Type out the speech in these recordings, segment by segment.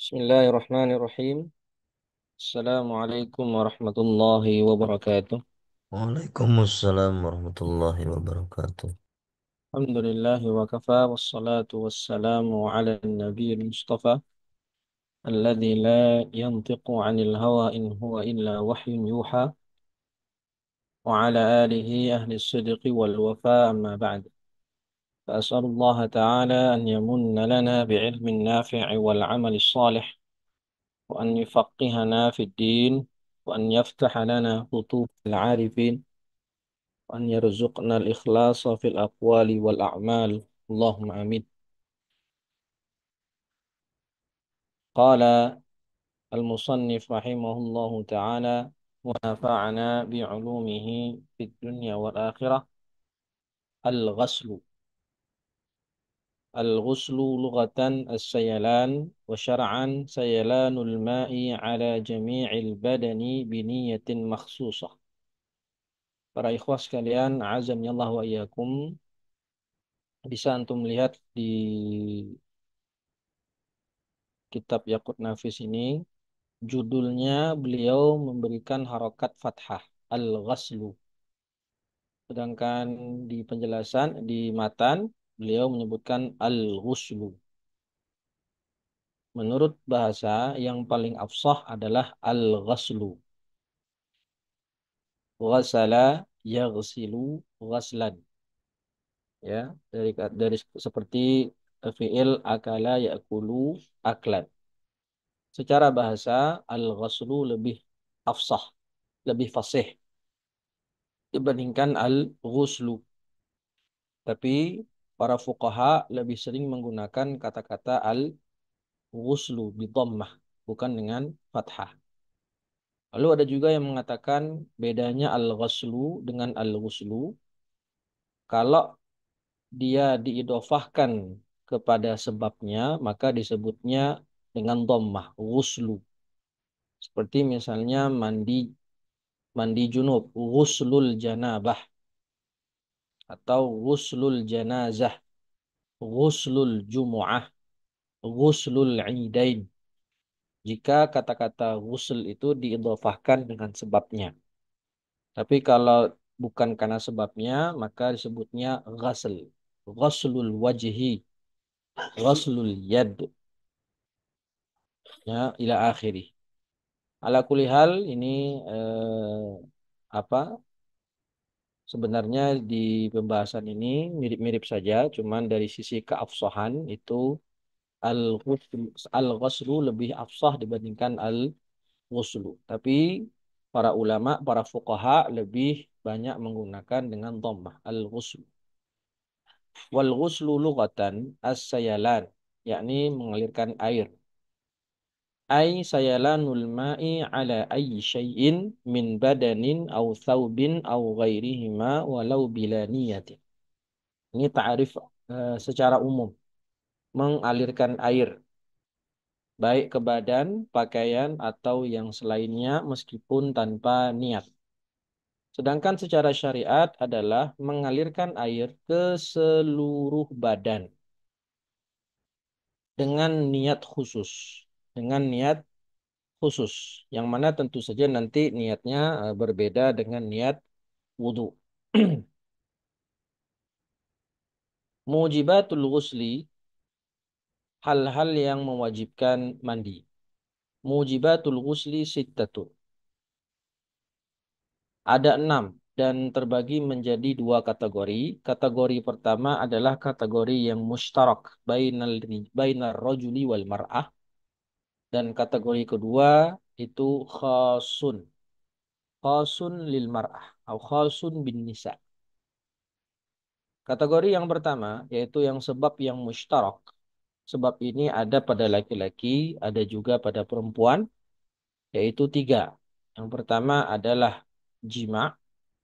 Bismillahirrahmanirrahim. Assalamualaikum warahmatullahi wabarakatuh. Waalaikumsalam warahmatullahi wabarakatuh. Alhamdulillahi wa kafa wassalatu wassalamu ala nabiyil mustafa alladhi la yantiqu anil hawa in huwa illa wahyun yuha wa ala alihi ahli sidqi wal wafa amma ba'd. فأسأل الله تعالى أن يمن لنا بعلم نافع والعمل الصالح وأن يفقهنا في الدين وأن يفتح لنا خطوط العارفين وأن يرزقنا الإخلاص في الأقوال والأعمال اللهم آمين. قال المصنف رحمه الله تعالى ونفعنا بعلومه في الدنيا والآخرة. الغسل. الغسل لغة السيلان، وشرعا سيلان الماء على جميع البدن بنية مخصوصة. Para ikhwah sekalian, azan ya Allah wa iyyakum, bisa antum lihat di kitab Yaqut Nafis ini, judulnya beliau memberikan harokat fathah, al-ghaslu. Sedangkan di penjelasan, di matan, beliau menyebutkan al-ghuslu. Menurut bahasa, yang paling afsah adalah al-ghaslu. Ghasala, yaghsilu, ghaslan. Ya, dari seperti fi'il akala, ya'kulu, aklan. Secara bahasa, al-ghaslu lebih afsah, lebih fasih dibandingkan al-ghuslu. Tapi para fuqaha lebih sering menggunakan kata-kata al-ghuslu bidhammah, bukan dengan fathah. Lalu ada juga yang mengatakan bedanya al-ghuslu dengan al-ghuslu. Kalau dia diidofahkan kepada sebabnya, maka disebutnya dengan dhammah, ghuslu. Seperti misalnya mandi mandi junub, ghuslul janabah, atau ghuslul janazah, ghuslul jumu'ah, ghuslul idain. Jika kata-kata ghusl itu diidhofahkan dengan sebabnya. Tapi kalau bukan karena sebabnya, maka disebutnya ghasl. Ghuslul wajhi, ghuslul yad, ya, ila akhiri. Ala kulli hal, ini apa? Sebenarnya di pembahasan ini mirip-mirip saja, cuman dari sisi keafsahan itu al-ghusl al-ghuslu lebih afsah dibandingkan ghuslu. Tapi para ulama, para fuqaha lebih banyak menggunakan dengan dhammah al-ghuslu. Wal ghuslu lughatan as-sayalan, yakni mengalirkan air. Ai sayalanul ma'i ala ayyi syai'in min badanin aw thawbin aw ghairihima walau bila niyatin. Ini ta'arif secara umum, mengalirkan air baik ke badan, pakaian atau yang selainnya meskipun tanpa niat. Sedangkan secara syariat adalah mengalirkan air ke seluruh badan dengan niat khusus. Dengan niat khusus. Yang mana tentu saja nanti niatnya berbeda dengan niat wudhu. Mujibatul ghusli, hal-hal yang mewajibkan mandi. Mujibatul ghusli sittatun. Ada 6 dan terbagi menjadi dua kategori. Kategori pertama adalah kategori yang mustarak bainar rajuli wal mar'ah, dan kategori kedua itu khasun, khasun lil mar'ah atau khasun bin nisa. Kategori yang pertama yaitu yang sebab yang mustarak. Sebab ini ada pada laki-laki, ada juga pada perempuan, yaitu tiga. Yang pertama adalah jima'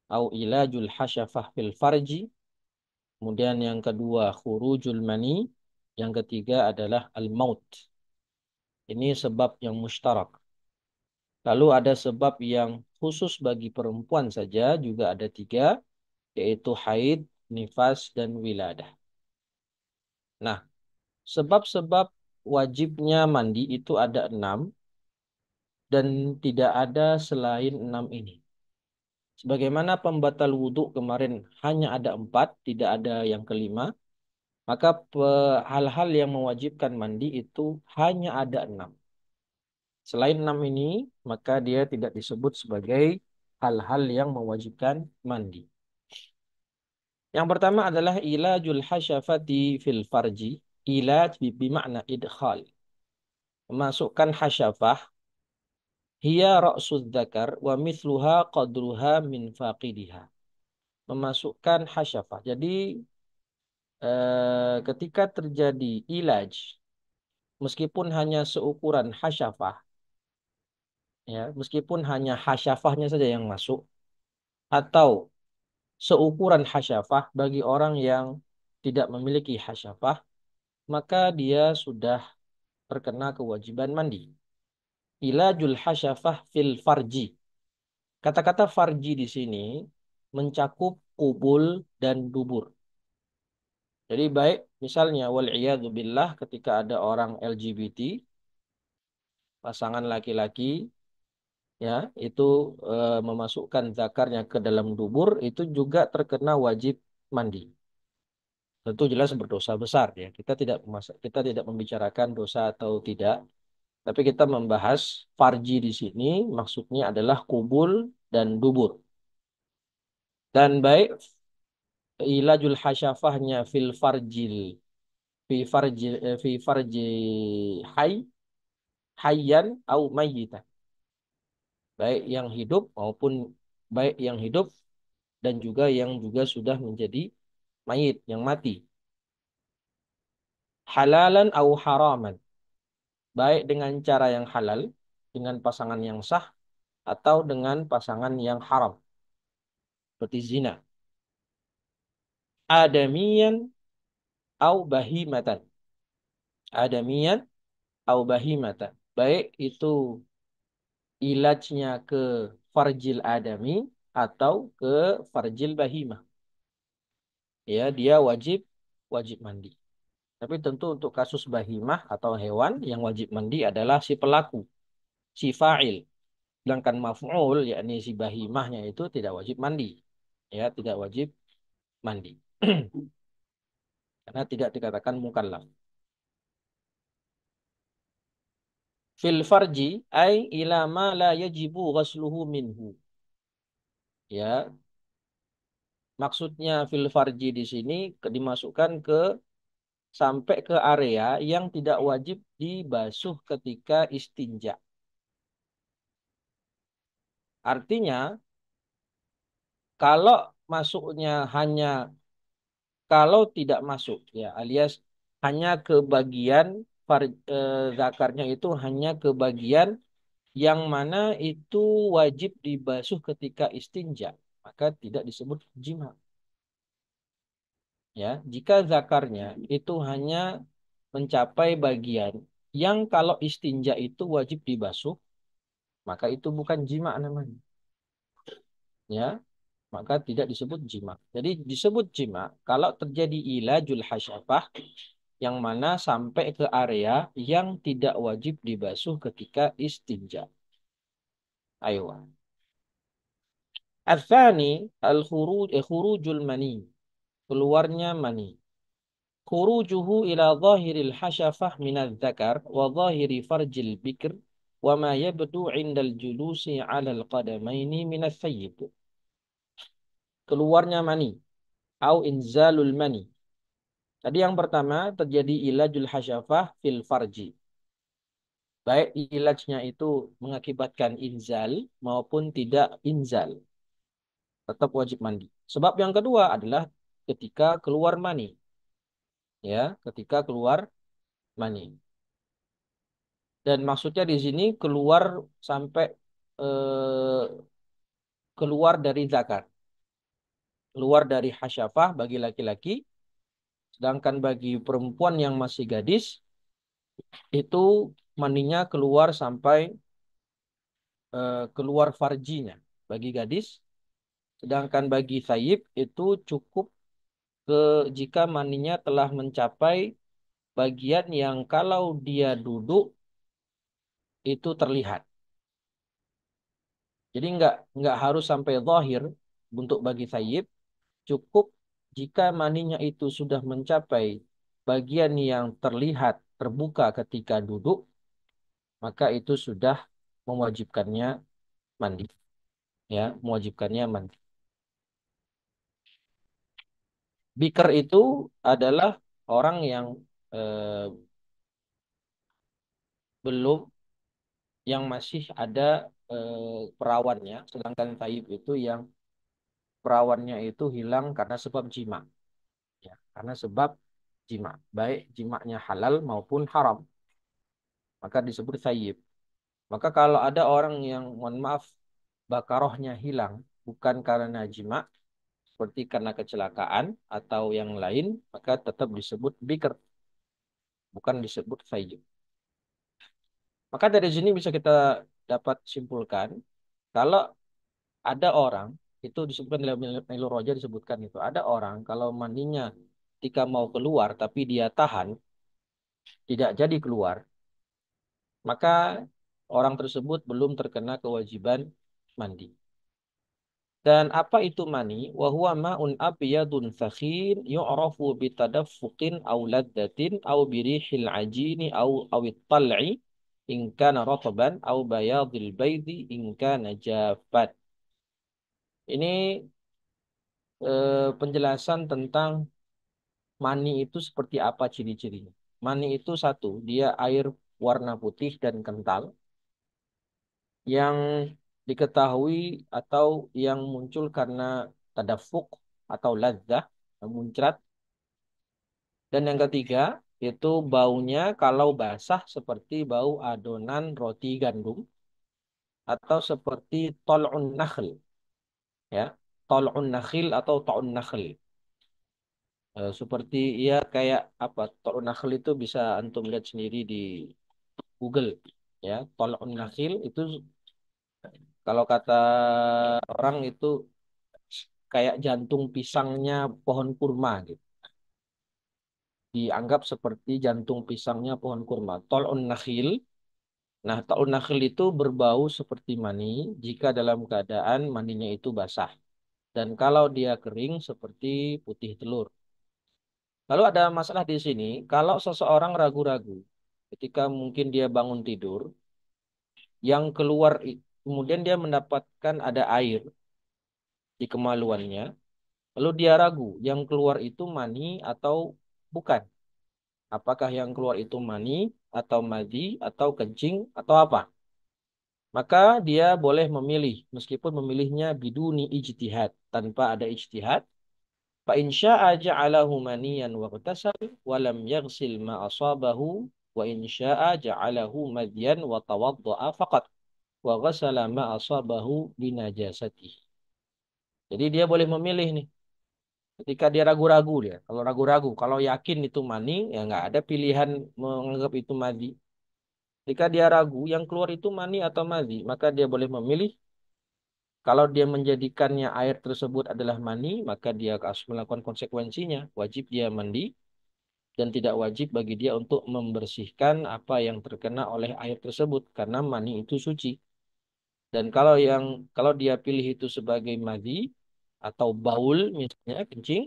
au ilajul hasyafah fil farji. Kemudian yang kedua khurujul mani. Yang ketiga adalah al-maut. Ini sebab yang mustarak. Lalu ada sebab yang khusus bagi perempuan saja, juga ada tiga, yaitu haid, nifas, dan wiladah. Nah, sebab-sebab wajibnya mandi itu ada 6 dan tidak ada selain 6 ini. Sebagaimana pembatal wudhu kemarin hanya ada 4, tidak ada yang kelima, maka hal-hal yang mewajibkan mandi itu hanya ada 6. Selain 6 ini, maka dia tidak disebut sebagai hal-hal yang mewajibkan mandi. Yang pertama adalah ilajul hasyafati fil farji. Ilaj bimakna idkhal. Memasukkan hasyafah. Hiya ra'sud dzakar wa mithluha qadruha min faqidiha. Memasukkan hasyafah. Jadi ketika terjadi ilaj, meskipun hanya seukuran hasyafah, ya, meskipun hanya hasyafahnya saja yang masuk, atau seukuran hasyafah bagi orang yang tidak memiliki hasyafah, maka dia sudah terkena kewajiban mandi. Ilajul hasyafah fil farji. Kata-kata farji di sini mencakup kubul dan dubur. Jadi baik misalnya wal billah ketika ada orang LGBT, pasangan laki-laki ya, itu memasukkan zakarnya ke dalam dubur itu juga terkena wajib mandi. Tentu jelas berdosa besar ya. Kita tidak membicarakan dosa atau tidak, tapi kita membahas farji di sini maksudnya adalah kubul dan dubur. Dan baik ilajul hasyafahnya fi farji hay hayyan au mayyitan. Baik yang hidup maupun baik yang hidup dan juga yang juga sudah menjadi mayit yang mati. Halalan au haraman. Baik dengan cara yang halal dengan pasangan yang sah atau dengan pasangan yang haram seperti zina. Adamiyan au bahimatan. Adamiyan au bahimatan. Baik itu ilajnya ke farjil adami atau ke farjil bahimah. Ya, dia wajib wajib mandi. Tapi tentu untuk kasus bahimah atau hewan yang wajib mandi adalah si pelaku, si fa'il. Sedangkan maf'ul yakni si bahimahnya itu tidak wajib mandi. Ya, tidak wajib mandi. Karena tidak dikatakan mukallaf. Fil farji ay ila ma la yajibu ghasluhu minhu. Ya, maksudnya fil farji di sini dimasukkan ke sampai ke area yang tidak wajib dibasuh ketika istinja. Artinya, kalau masuknya hanya kalau tidak masuk ya alias hanya ke bagian zakarnya itu hanya ke bagian yang mana itu wajib dibasuh ketika istinja, maka tidak disebut jima. Ya, jika zakarnya itu hanya mencapai bagian yang kalau istinja itu wajib dibasuh, maka itu bukan jima namanya. Ya, maka tidak disebut jima. Jadi disebut jima kalau terjadi ilajul hasyafah yang mana sampai ke area yang tidak wajib dibasuh ketika istinja. Ayo. Al-thani khurujul mani. Keluarnya mani. Khurujuhu ila zahiril hasyafah minal dzakar wa zahiri farjil bikr wa ma yabdu indal julusi ala al-qadamaini minas sayyib. Keluarnya mani au inzalul mani. Tadi yang pertama terjadi ilajul hasyafah fil farji. Baik ilajnya itu mengakibatkan inzal maupun tidak inzal. Tetap wajib mandi. Sebab yang kedua adalah ketika keluar mani. Ya, ketika keluar mani. Dan maksudnya di sini keluar sampai eh, keluar dari zakar. Keluar dari hasyafah bagi laki-laki. Sedangkan bagi perempuan yang masih gadis, itu maninya keluar sampai keluar farjinya bagi gadis. Sedangkan bagi thayyib itu cukup ke jika maninya telah mencapai bagian yang kalau dia duduk itu terlihat. Jadi nggak harus sampai zahir untuk bagi thayyib, cukup jika maninya itu sudah mencapai bagian yang terlihat terbuka ketika duduk, maka itu sudah mewajibkannya mandi, ya, mewajibkannya mandi. Bikr itu adalah orang yang eh, belum, yang masih ada perawannya, sedangkan thayyib itu yang perawannya itu hilang karena sebab jima, ya, karena sebab jima, baik jimaknya halal maupun haram, maka disebut thayyib. Maka kalau ada orang yang, mohon maaf, bakarohnya hilang bukan karena jima, seperti karena kecelakaan atau yang lain, maka tetap disebut bikr, bukan disebut thayyib. Maka dari sini bisa kita dapat simpulkan, kalau ada orang, itu disebutkan dalam Nailur Roja, disebutkan itu, ada orang kalau mandinya ketika mau keluar tapi dia tahan, tidak jadi keluar, maka orang tersebut belum terkena kewajiban mandi. Dan apa itu mani? Wa huwa ma'un abyadun fakhin yu'rafu bitadaffuqin aw laddatin aw birihil ajini awit tal'i in kana rataban aw bayadil baydi in kana jaffat. Ini penjelasan tentang mani itu seperti apa ciri-cirinya. Mani itu satu, dia air warna putih dan kental yang diketahui atau yang muncul karena tadafuk atau ladzah, muncrat. Dan yang ketiga, itu baunya kalau basah seperti bau adonan roti gandum atau seperti tol'un nakhl, ya. Tol'un nakhil atau ta'un nakhl. Seperti ya kayak apa? Tol'un nakhl itu bisa antum lihat sendiri di Google, ya. Tol'un nakhil itu kalau kata orang itu kayak jantung pisangnya pohon kurma gitu. Dianggap seperti jantung pisangnya pohon kurma. Tol'un nakhil. Nah, ta'un nakhil itu berbau seperti mani jika dalam keadaan maninya itu basah. Dan kalau dia kering seperti putih telur. Lalu ada masalah di sini, kalau seseorang ragu-ragu ketika mungkin dia bangun tidur, yang keluar kemudian dia mendapatkan ada air di kemaluannya, lalu dia ragu yang keluar itu mani atau bukan. Apakah yang keluar itu mani atau madhi atau kencing atau apa? Maka dia boleh memilih, meskipun memilihnya biduni ijtihad, tanpa ada ijtihad. Fa in syaa'a ja'alahu maniyan wa ightasal wa lam yaghsil ma asabahu wa in syaa'a ja'alahu madyan wa tawadda'a faqat wa ghasala ma asabahu binajasatihi. Jadi dia boleh memilih nih. Ketika dia ragu-ragu dia, kalau ragu-ragu, kalau yakin itu mani, ya nggak ada pilihan menganggap itu madi. Jika dia ragu, yang keluar itu mani atau madhi, maka dia boleh memilih. Kalau dia menjadikannya air tersebut adalah mani, maka dia harus melakukan konsekuensinya. Wajib dia mandi dan tidak wajib bagi dia untuk membersihkan apa yang terkena oleh air tersebut karena mani itu suci. Dan kalau dia pilih itu sebagai madhi atau baul misalnya kencing,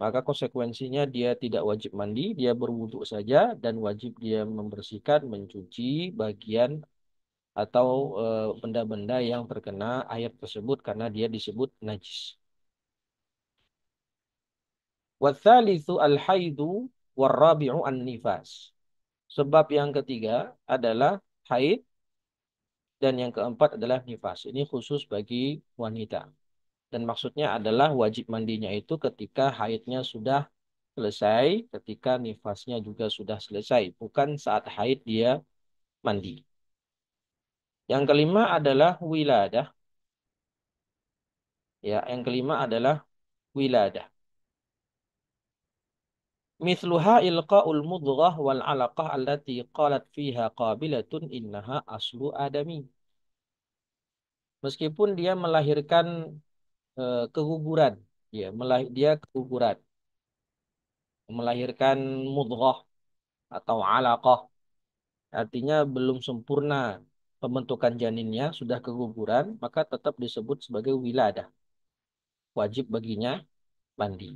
maka konsekuensinya dia tidak wajib mandi, dia berwudu saja dan wajib dia membersihkan, mencuci bagian atau benda-benda yang terkena air tersebut karena dia disebut najis. Watsalitsu al-haidu warrabi'u an-nifas. Sebab yang ketiga adalah haid dan yang keempat adalah nifas. Ini khusus bagi wanita. Dan maksudnya adalah wajib mandinya itu ketika haidnya sudah selesai, ketika nifasnya juga sudah selesai, bukan saat haid dia mandi. Yang kelima adalah wiladah. Ya, yang kelima adalah wiladah. Mithluha ilqa'ul mudghah wal 'alaqah allati qalat fiha qabilatun innaha aslu adami. Meskipun dia melahirkan keguguran, ya, dia keguguran, melahirkan mudghah. atau alaqah. Artinya belum sempurna pembentukan janinnya, sudah keguguran, maka tetap disebut sebagai wiladah. Wajib baginya mandi.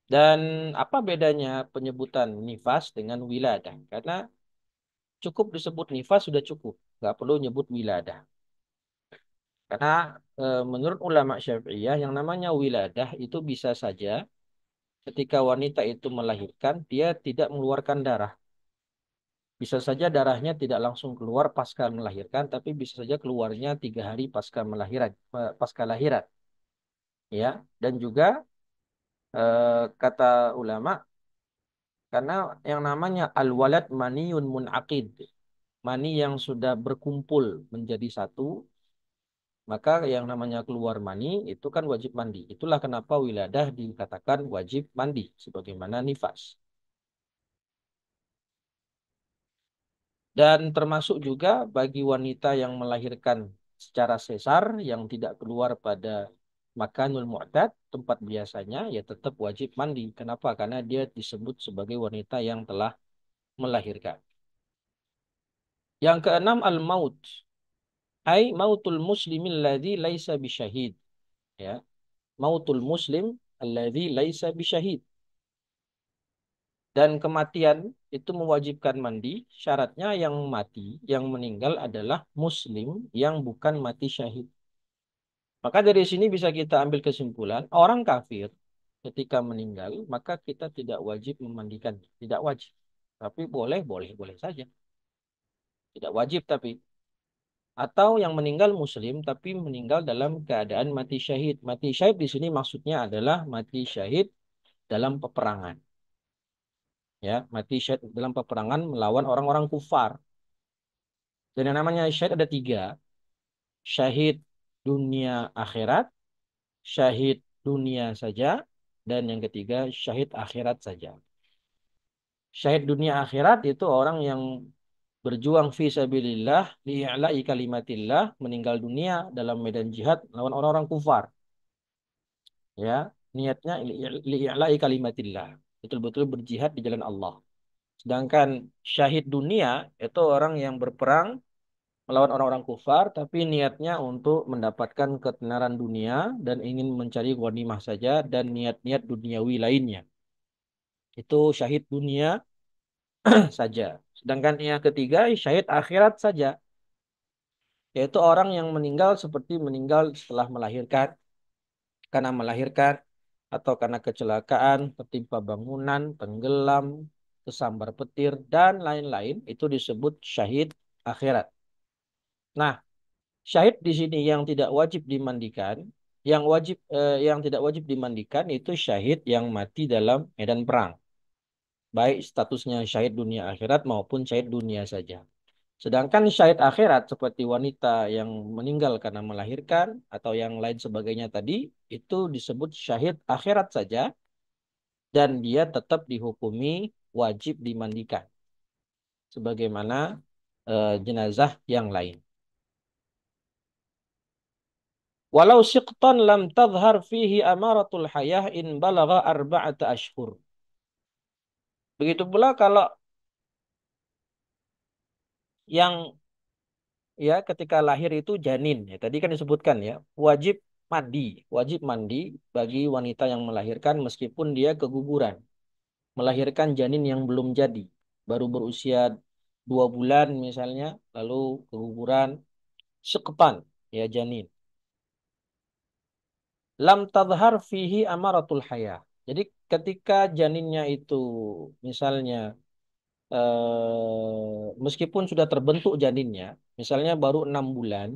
Dan apa bedanya penyebutan nifas dengan wiladah? Karena cukup disebut nifas sudah cukup, nggak perlu nyebut wiladah. Karena menurut ulama Syafi'iyah yang namanya wiladah itu bisa saja ketika wanita itu melahirkan dia tidak mengeluarkan darah. Bisa saja darahnya tidak langsung keluar pasca melahirkan, tapi bisa saja keluarnya 3 hari pasca melahiran, pasca lahiran, ya. Dan juga kata ulama, karena yang namanya al-walad maniyun munaqid, mani yang sudah berkumpul menjadi satu, maka yang namanya keluar mani itu kan wajib mandi. Itulah kenapa wiladah dikatakan wajib mandi, sebagaimana nifas. Dan termasuk juga bagi wanita yang melahirkan secara sesar yang tidak keluar pada makanul mu'tad, tempat biasanya, ya tetap wajib mandi. Kenapa? Karena dia disebut sebagai wanita yang telah melahirkan. Yang keenam al-maut. Ai mautul muslimin alladzi laisa bisyahid. Ya, mautul muslim alladzi laisa bisyahid. Dan kematian itu mewajibkan mandi. Syaratnya yang mati, yang meninggal adalah muslim yang bukan mati syahid. Maka dari sini bisa kita ambil kesimpulan, orang kafir ketika meninggal, maka kita tidak wajib memandikan. Tidak wajib. Tapi boleh, boleh, boleh saja. Tidak wajib tapi. Atau yang meninggal muslim, tapi meninggal dalam keadaan mati syahid. Mati syahid di sini maksudnya adalah mati syahid dalam peperangan. Ya, mati syahid dalam peperangan melawan orang-orang kufar. Dan yang namanya syahid ada tiga. Syahid dunia akhirat, syahid dunia saja, dan yang ketiga syahid akhirat saja. Syahid dunia akhirat itu orang yang berjuang fi sabilillah li'i'la'i kalimatillah, meninggal dunia dalam medan jihad lawan orang-orang kufar. Ya, niatnya li'i'la'i kalimatillah. Betul-betul berjihad di jalan Allah. Sedangkan syahid dunia itu orang yang berperang melawan orang-orang kufar, tapi niatnya untuk mendapatkan ketenaran dunia dan ingin mencari ghanimah saja dan niat-niat duniawi lainnya. Itu syahid dunia saja. Sedangkan yang ketiga, syahid akhirat saja, yaitu orang yang meninggal seperti meninggal setelah melahirkan, karena melahirkan atau karena kecelakaan, tertimpa bangunan, tenggelam, tersambar petir, dan lain-lain, itu disebut syahid akhirat. Nah, syahid di sini yang tidak wajib dimandikan, yang tidak wajib dimandikan itu syahid yang mati dalam medan perang. Baik statusnya syahid dunia akhirat maupun syahid dunia saja. Sedangkan syahid akhirat seperti wanita yang meninggal karena melahirkan atau yang lain sebagainya tadi, itu disebut syahid akhirat saja dan dia tetap dihukumi wajib dimandikan sebagaimana jenazah yang lain. Walau siqtan lam tadhhar fihi amaratul hayah in balagha arba'ata ashhur. Begitu pula kalau yang ya ketika lahir itu janin, ya tadi kan disebutkan ya, wajib mandi, wajib mandi bagi wanita yang melahirkan meskipun dia keguguran, melahirkan janin yang belum jadi, baru berusia 2 bulan misalnya, lalu keguguran sekepan ya janin. Lam tadhar fihi amaratul hayah. Jadi ketika janinnya itu misalnya meskipun sudah terbentuk janinnya, misalnya baru 6 bulan,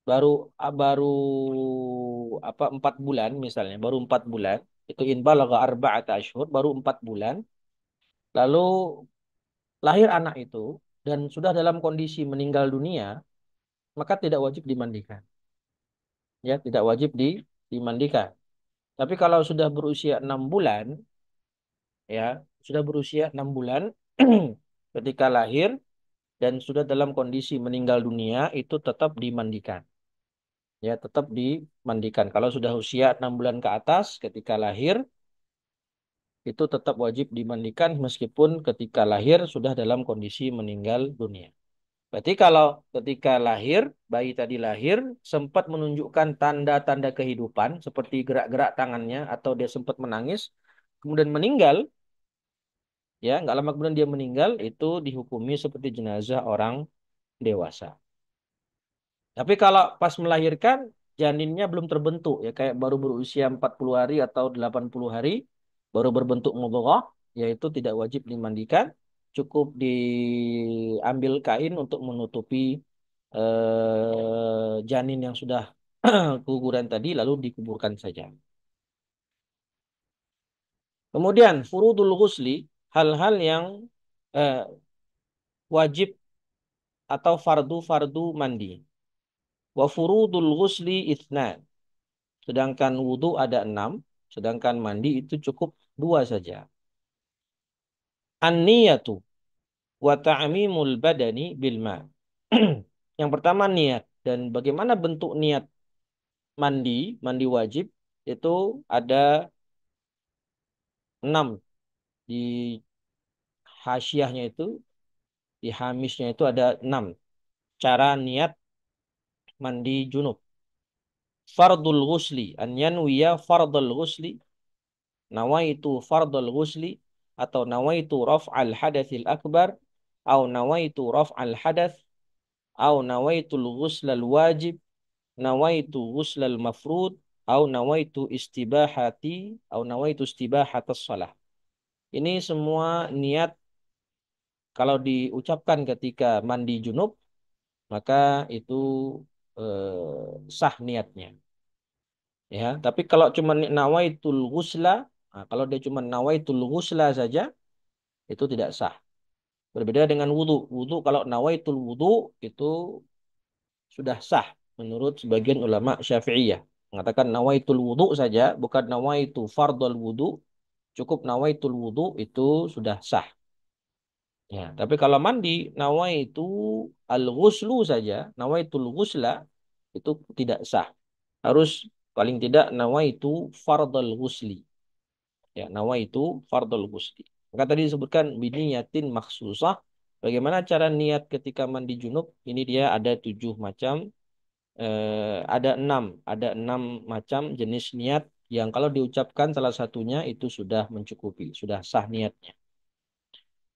baru 4 bulan misalnya, baru 4 bulan, itu in balagha arba'ata ashhur, baru 4 bulan, lalu lahir anak itu dan sudah dalam kondisi meninggal dunia, maka tidak wajib dimandikan. Ya, tidak wajib dimandikan. Tapi kalau sudah berusia 6 bulan, ya, sudah berusia 6 bulan ketika lahir dan sudah dalam kondisi meninggal dunia, itu tetap dimandikan. Ya, tetap dimandikan. Kalau sudah usia 6 bulan ke atas ketika lahir itu tetap wajib dimandikan meskipun ketika lahir sudah dalam kondisi meninggal dunia. Berarti kalau ketika lahir, bayi tadi lahir, sempat menunjukkan tanda-tanda kehidupan, seperti gerak-gerak tangannya, atau dia sempat menangis, kemudian meninggal, ya, nggak lama kemudian dia meninggal, itu dihukumi seperti jenazah orang dewasa. Tapi kalau pas melahirkan, janinnya belum terbentuk, ya kayak baru berusia 40 hari atau 80 hari, baru berbentuk mudghah, yaitu tidak wajib dimandikan, cukup diambil kain untuk menutupi janin yang sudah keguguran tadi, lalu dikuburkan saja. Kemudian furudul ghusli, hal-hal yang eh, wajib atau fardu-fardu mandi. Wa furudul ghusli itsnan. Sedangkan wudhu ada 6, sedangkan mandi itu cukup 2 saja. An-niyatu wa ta'mimul badani bil ma. Yang pertama niat, dan bagaimana bentuk niat mandi, mandi wajib itu ada 6 di hasyiahnya itu, di hamisnya itu ada 6 cara niat mandi junub. Fardul ghusli, an yanwiya fardul ghusli, nawaitu fardul ghusli, atau nawaitu raf'al hadatsil akbar, atau nawaitu raf'al hadath, atau nawaitul ghuslal wajib, nawaitu ghuslal mafrud, atau nawaitu istibahati, atau nawaitu istibahatas salah. Ini semua niat kalau diucapkan ketika mandi junub, maka itu sah niatnya. Ya, tapi kalau cuma nawaitul ghusla, nah, kalau dia cuma nawaitul ghusla saja, itu tidak sah. Berbeda dengan wudhu. Wudhu kalau nawaitul wudhu itu sudah sah menurut sebagian ulama Syafi'iyah. Mengatakan nawaitul wudhu saja, bukan nawaitu fardal wudhu. Cukup nawaitul wudhu itu sudah sah. Ya, tapi kalau mandi nawaitu al-ghuslu saja, nawaitul ghusla itu tidak sah. Harus paling tidak nawaitu fardal ghusli. Ya, nawaitu fardal ghusli. Maka tadi disebutkan biniyatin makhsusah. Bagaimana cara niat ketika mandi junub? Ini dia ada 7 macam, ada enam macam jenis niat yang kalau diucapkan salah satunya itu sudah mencukupi, sudah sah niatnya.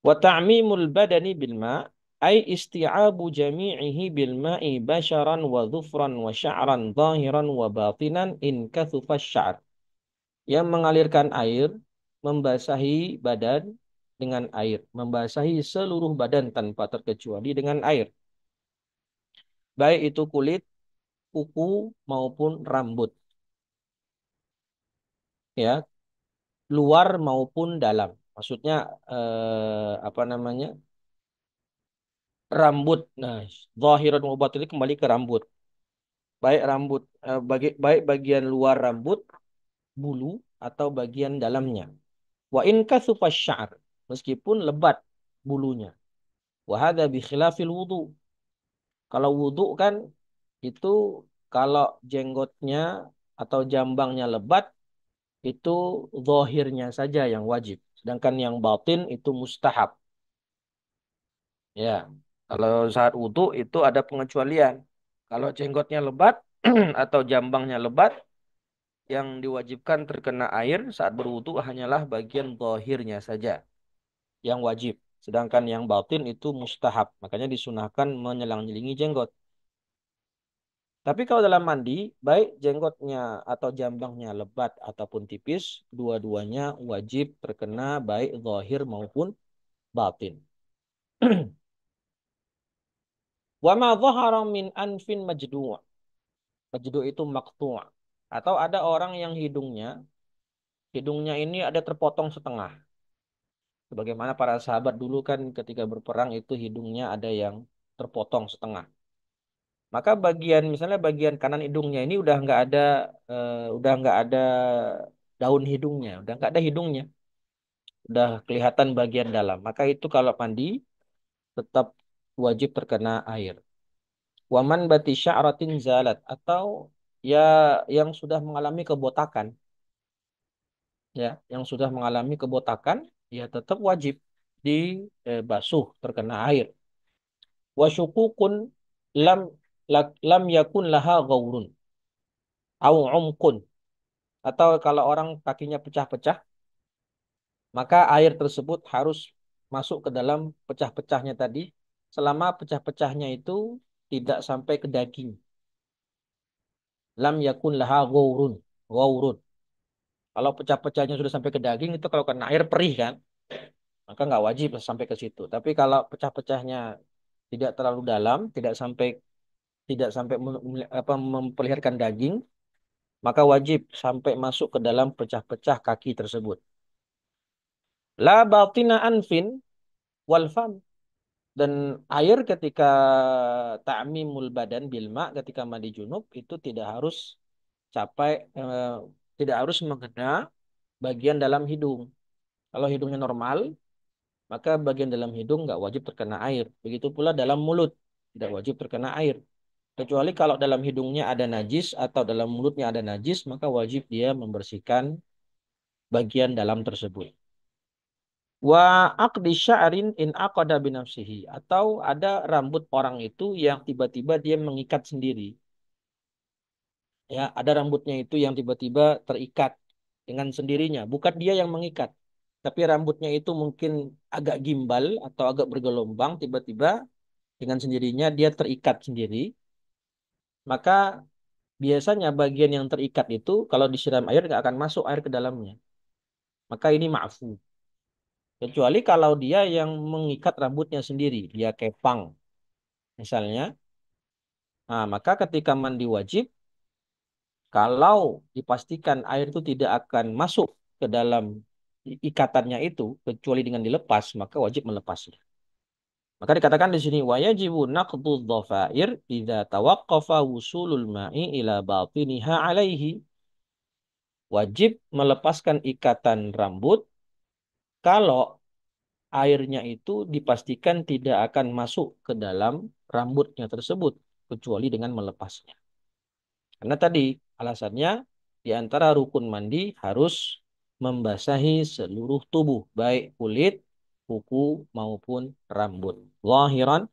Wa ta'mimul badani bil ma' ay isti'abu jami'ihi bil ma'i basharan wa dhufran wa sya'ran zahiran wa batinan in kathufa sy'r. Yang mengalirkan air, membasahi badan dengan air, membasahi seluruh badan tanpa terkecuali dengan air. Baik itu kulit, kuku maupun rambut, ya, luar maupun dalam. Maksudnya apa namanya? Rambut. Nah, zahiran wa batin kembali ke rambut. Baik rambut baik bagian luar rambut, bulu atau bagian dalamnya. Wa in kathufa sy'r, meskipun lebat bulunya. Wa hadza bi khilafil wudu. Kalau wudu kan itu kalau jenggotnya atau jambangnya lebat itu zahirnya saja yang wajib. Sedangkan yang batin itu mustahab. Ya, kalau saat wudhu itu ada pengecualian. Kalau jenggotnya lebat atau jambangnya lebat, yang diwajibkan terkena air saat berwudhu hanyalah bagian zahirnya saja yang wajib. Sedangkan yang batin itu mustahab. Makanya disunahkan menyelang-nyelingi jenggot. Tapi kalau dalam mandi, baik jenggotnya atau jambangnya lebat ataupun tipis, dua-duanya wajib terkena baik zahir maupun batin. Wa ma dhahara min anfin majdu'. Majdu' itu maqtu'. Atau ada orang yang hidungnya ini ada terpotong setengah. Sebagaimana para sahabat dulu kan ketika berperang itu hidungnya ada yang terpotong setengah. Maka bagian misalnya bagian kanan hidungnya ini udah nggak ada daun hidungnya, udah nggak ada hidungnya, udah kelihatan bagian dalam. Maka itu kalau mandi tetap wajib terkena air. Waman bati sya'ratin zalat, atau ya yang sudah mengalami kebotakan. ya, yang sudah mengalami kebotakan, ya tetap wajib dibasuh terkena air. Wa syukukun lam lam yakun laha ghaurun au umkun, atau kalau orang kakinya pecah-pecah, maka air tersebut harus masuk ke dalam pecah-pecahnya tadi selama pecah-pecahnya itu tidak sampai ke daging. Lam yakun laha ghaurun. Ghaurun. Kalau pecah-pecahnya sudah sampai ke daging itu kalau kena air perih kan, maka nggak wajib sampai ke situ. Tapi kalau pecah-pecahnya tidak terlalu dalam, tidak sampai memperlihatkan daging, maka wajib sampai masuk ke dalam pecah-pecah kaki tersebut. La batina anfin wal fam. Dan air ketika ta'mimul badan bilma ketika mandi junub itu capai eh, tidak harus mengena bagian dalam hidung. Kalau hidungnya normal, maka bagian dalam hidung nggak wajib terkena air. Begitu pula dalam mulut tidak wajib terkena air. Kecuali kalau dalam hidungnya ada najis atau dalam mulutnya ada najis, maka wajib dia membersihkan bagian dalam tersebut. Wa aqdi sya'rin in aqada binafsihi. Atau ada rambut orang itu yang tiba-tiba dia mengikat sendiri. Ya, ada rambutnya itu yang tiba-tiba terikat dengan sendirinya. Bukan dia yang mengikat. Tapi rambutnya itu mungkin agak gimbal atau agak bergelombang. Tiba-tiba dengan sendirinya dia terikat sendiri. Maka biasanya bagian yang terikat itu kalau disiram air nggak akan masuk air ke dalamnya. Maka ini ma'fu. Kecuali kalau dia yang mengikat rambutnya sendiri. Dia kepang misalnya. Nah, maka ketika mandi wajib, kalau dipastikan air itu tidak akan masuk ke dalam ikatannya itu, kecuali dengan dilepas, maka wajib melepasnya. Maka dikatakan di sini, wajibu naqdu dhafair idza tawaqqafa wusulul ma'i ila batiniha alaihi. Wajib melepaskan ikatan rambut kalau airnya itu dipastikan tidak akan masuk ke dalam rambutnya tersebut, kecuali dengan melepasnya. Karena tadi alasannya di antara rukun mandi harus membasahi seluruh tubuh, baik kulit, kuku maupun rambut. Zahiran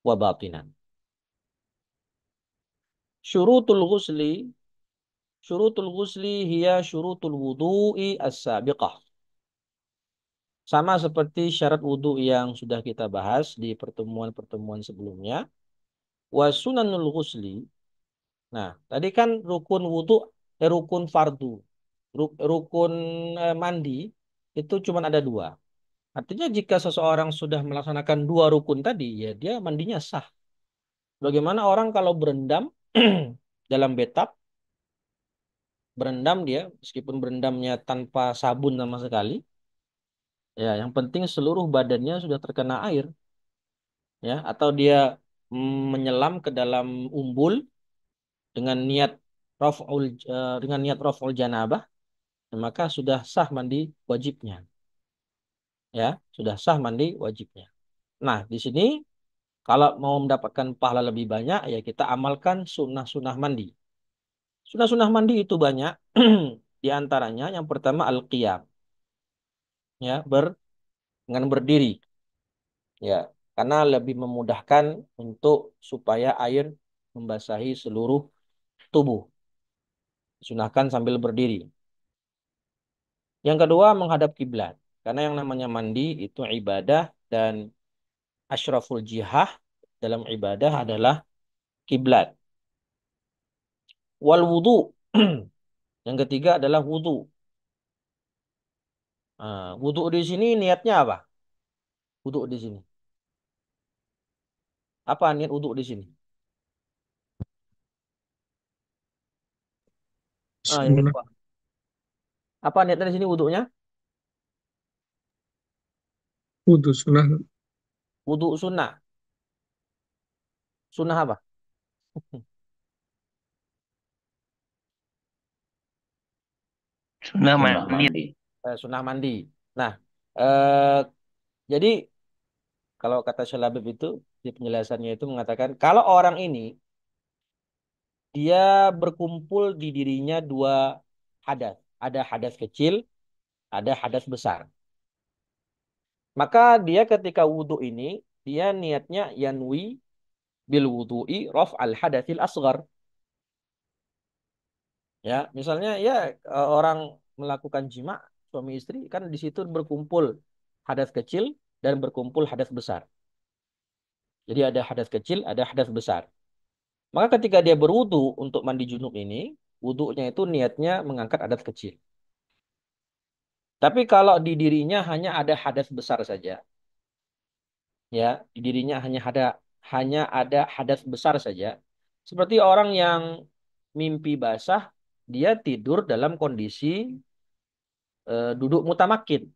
wa batinan. Syurutul ghusli, syurutul ghusli hiya syurutul wudu'i as-sabiqah. Sama seperti syarat wudhu yang sudah kita bahas di pertemuan-pertemuan sebelumnya. Wa sunanul ghusli. Nah, tadi kan rukun wudhu, rukun fardu. Rukun mandi itu cuma ada dua. Artinya jika seseorang sudah melaksanakan dua rukun tadi, ya dia mandinya sah. Bagaimana orang kalau berendam dalam bathtub, berendam dia, meskipun berendamnya tanpa sabun sama sekali, ya yang penting seluruh badannya sudah terkena air, ya, atau dia menyelam ke dalam umbul dengan niat dengan niat raf'ul janabah, maka sudah sah mandi wajibnya, ya, sudah sah mandi wajibnya. Nah, di sini kalau mau mendapatkan pahala lebih banyak, ya kita amalkan sunnah-sunnah mandi. Sunnah-sunnah mandi itu banyak. Di antaranya yang pertama al-qiyam, ya, dengan berdiri, ya, karena lebih memudahkan untuk supaya air membasahi seluruh tubuh. Sunahkan sambil berdiri. Yang kedua menghadap kiblat, karena yang namanya mandi itu ibadah dan asyraful jihah dalam ibadah adalah kiblat. Wal wudu. Yang ketiga adalah wudu. Wudu di sini niatnya apa? Wudu di sini. Apa niat wudu di sini? Yang Sunnah kedua. Apa niatnya di sini wudunya? wudhu sunnah Wudu sunnah. Sunnah apa? sunnah Sunnah mandi. mandi. Sunnah mandi. Nah, eh, jadi kalau kata Syalabib itu di penjelasannya itu mengatakan kalau orang ini dia berkumpul di dirinya dua hadas. Ada hadas kecil ada hadas besar. Maka dia ketika wudhu ini, dia niatnya yanwi bil wudhu'i raf al hadatsil asghar. Ya, misalnya ya orang melakukan jima suami istri kan di situ berkumpul hadas kecil dan berkumpul hadas besar. Jadi ada hadas kecil, ada hadas besar. Maka ketika dia berwudu untuk mandi junub ini, wudunya itu niatnya mengangkat hadas kecil. Tapi kalau di dirinya hanya ada hadas besar saja, ya, di dirinya hanya ada hadas besar saja. Seperti orang yang mimpi basah, dia tidur dalam kondisi duduk mutamakin.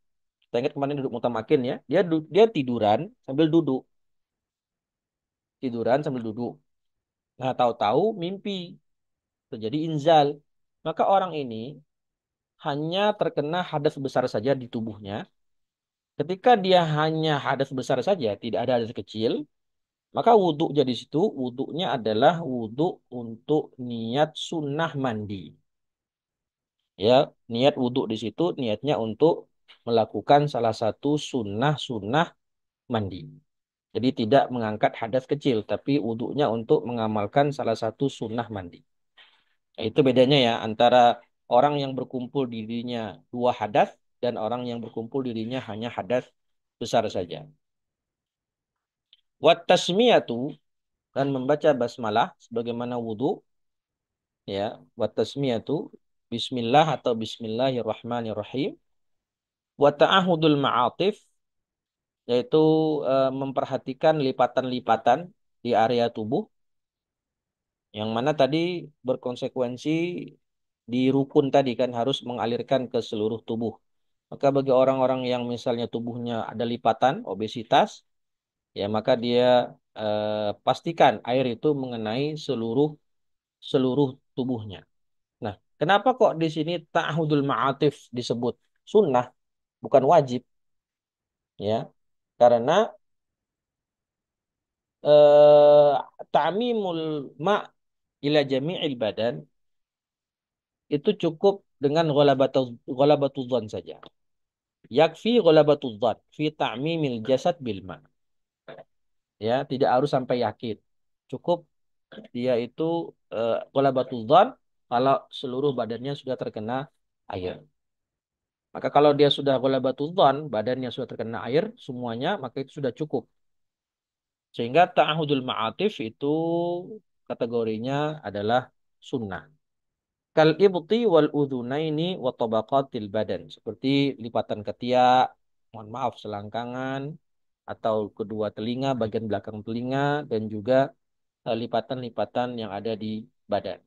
Kita ingat kemarin duduk mutamakin ya. Dia tiduran sambil duduk, tiduran sambil duduk. Nah, tahu-tahu mimpi terjadi inzal. Maka orang ini hanya terkena hadas besar saja di tubuhnya. Ketika dia hanya hadas besar saja, tidak ada hadas kecil, maka wudhu jadi situ, wudhunya adalah wudhu untuk niat sunnah mandi. Ya, niat wudhu di situ, niatnya untuk melakukan salah satu sunnah-sunnah mandi. Jadi tidak mengangkat hadas kecil, tapi wudhunya untuk mengamalkan salah satu sunnah mandi. Nah, itu bedanya ya antara orang yang berkumpul dirinya dua hadas dan orang yang berkumpul dirinya hanya hadas besar saja. Wat tasmiyatu dan membaca basmalah sebagaimana wudhu ya. Wat tasmiyatu bismillah atau bismillahirrahmanirrahim. Wa ta'ahudul ma'atif yaitu memperhatikan lipatan-lipatan di area tubuh yang mana tadi berkonsekuensi di rukun tadi kan harus mengalirkan ke seluruh tubuh. Maka bagi orang-orang yang misalnya tubuhnya ada lipatan, obesitas, ya maka dia pastikan air itu mengenai seluruh seluruh tubuhnya. Nah, kenapa kok di sini ta'ahudul ma'atif disebut sunnah, bukan wajib, ya? Karena eh, ta'mimul ma' ila jami'il badan itu cukup dengan ghalabatuz dzan saja. Yakfi ghalabatuz dzan fi ta'mimil jasad bil ma'. Ya, tidak harus sampai yakin. Cukup dia itu ghalabatuz dzan kalau seluruh badannya sudah terkena air. Maka kalau dia sudah ghalabatuz dzan, badannya sudah terkena air semuanya, maka itu sudah cukup. Sehingga ta'ahudul ma'atif itu kategorinya adalah sunnah. Kal ibti wal udhunaini wa tabaqatil badan. Seperti lipatan ketiak, mohon maaf selangkangan, atau kedua telinga, bagian belakang telinga, dan juga lipatan-lipatan yang ada di badan.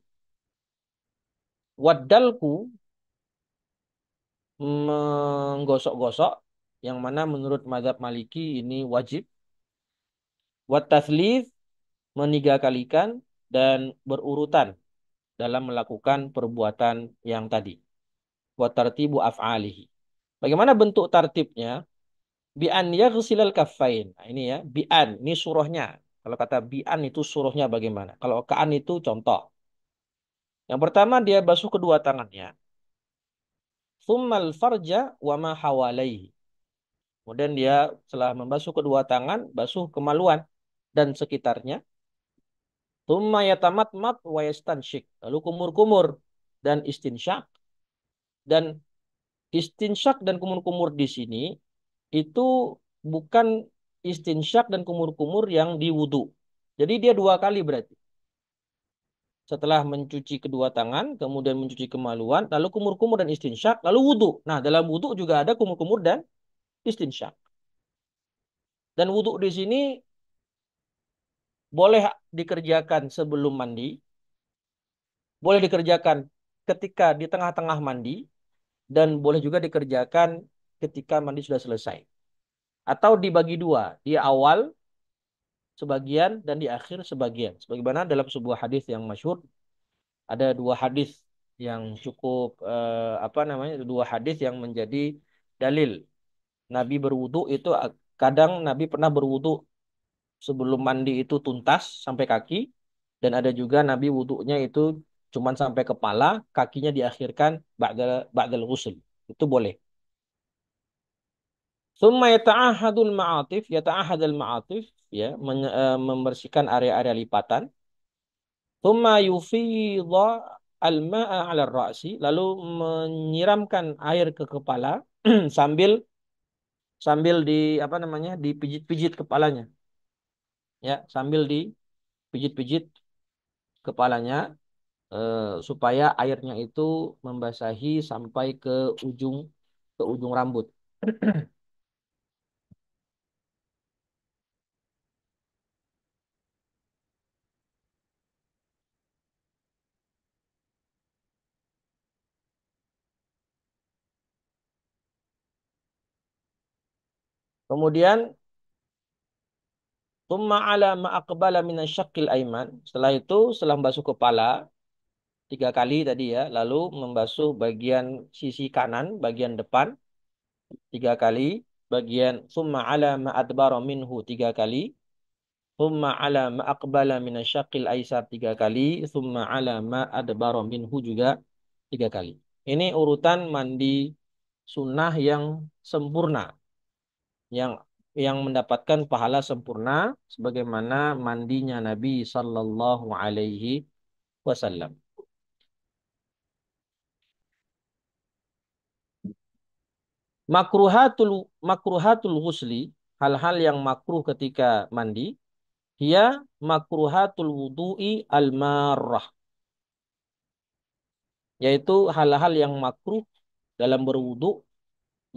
Waddalku menggosok-gosok, yang mana menurut mazhab Maliki ini wajib. Wattaslith meniga-kalikan dan berurutan dalam melakukan perbuatan yang tadi. Watartibu af'alihi. Bagaimana bentuk tartibnya? Bi'an yaghsilal kaffain. Nah, ini ya, bi'an, ini surahnya. Kalau kata bi'an itu surahnya bagaimana? Kalau ka'an itu contoh. Yang pertama dia basuh kedua tangannya. Thummal farja wa ma hawalaihi. Kemudian dia setelah membasuh kedua tangan, basuh kemaluan dan sekitarnya. Thumma yatamatmat wa yastansyik. Lalu kumur-kumur dan istinsyak. Dan istinsyak dan kumur-kumur di sini itu bukan istinsyak dan kumur-kumur yang di wudu. Jadi dia dua kali berarti. Setelah mencuci kedua tangan, kemudian mencuci kemaluan, lalu kumur-kumur dan istinsyak, lalu wudu. Nah, dalam wudu juga ada kumur-kumur dan istinsyak. Dan wudu di sini boleh dikerjakan sebelum mandi, boleh dikerjakan ketika di tengah-tengah mandi, dan boleh juga dikerjakan ketika mandi sudah selesai. Atau dibagi dua, di awal sebagian dan di akhir sebagian. Sebagaimana dalam sebuah hadis yang masyhur, ada dua hadis yang cukup apa namanya? Dua hadis yang menjadi dalil Nabi berwudu itu kadang Nabi pernah berwudu sebelum mandi itu tuntas sampai kaki dan ada juga Nabi wudunya itu cuman sampai kepala, kakinya diakhirkan ba'dal ghusl. Itu boleh. Thumma yata'ahadul ma'atif, yata'ahadul ma'atif, ya, membersihkan area-area lipatan. Thumma yufidha al-ma'a 'ala ra'si, lalu menyiramkan air ke kepala sambil sambil di apa namanya? Dipijit-pijit kepalanya, ya, sambil dipijit-pijit kepalanya supaya airnya itu membasahi sampai ke ujung rambut. Kemudian thumma ala ma aqbala minasyaqqil aiman. Setelah itu, setelah membasuh kepala 3 kali tadi ya, lalu membasuh bagian sisi kanan, bagian depan 3 kali, bagian thumma ala ma adbara minhu 3 kali, thumma ala ma aqbala minasyaqqil aisar 3 kali, thumma ala ma adbara minhu juga 3 kali. Ini urutan mandi sunnah yang sempurna, yang mendapatkan pahala sempurna sebagaimana mandinya Nabi Sallallahu Alaihi Wasallam. Makruhatul ghusli, hal-hal yang makruh ketika mandi, dia makruhatul wudu'i al-marrah, yaitu hal-hal yang makruh dalam berwudu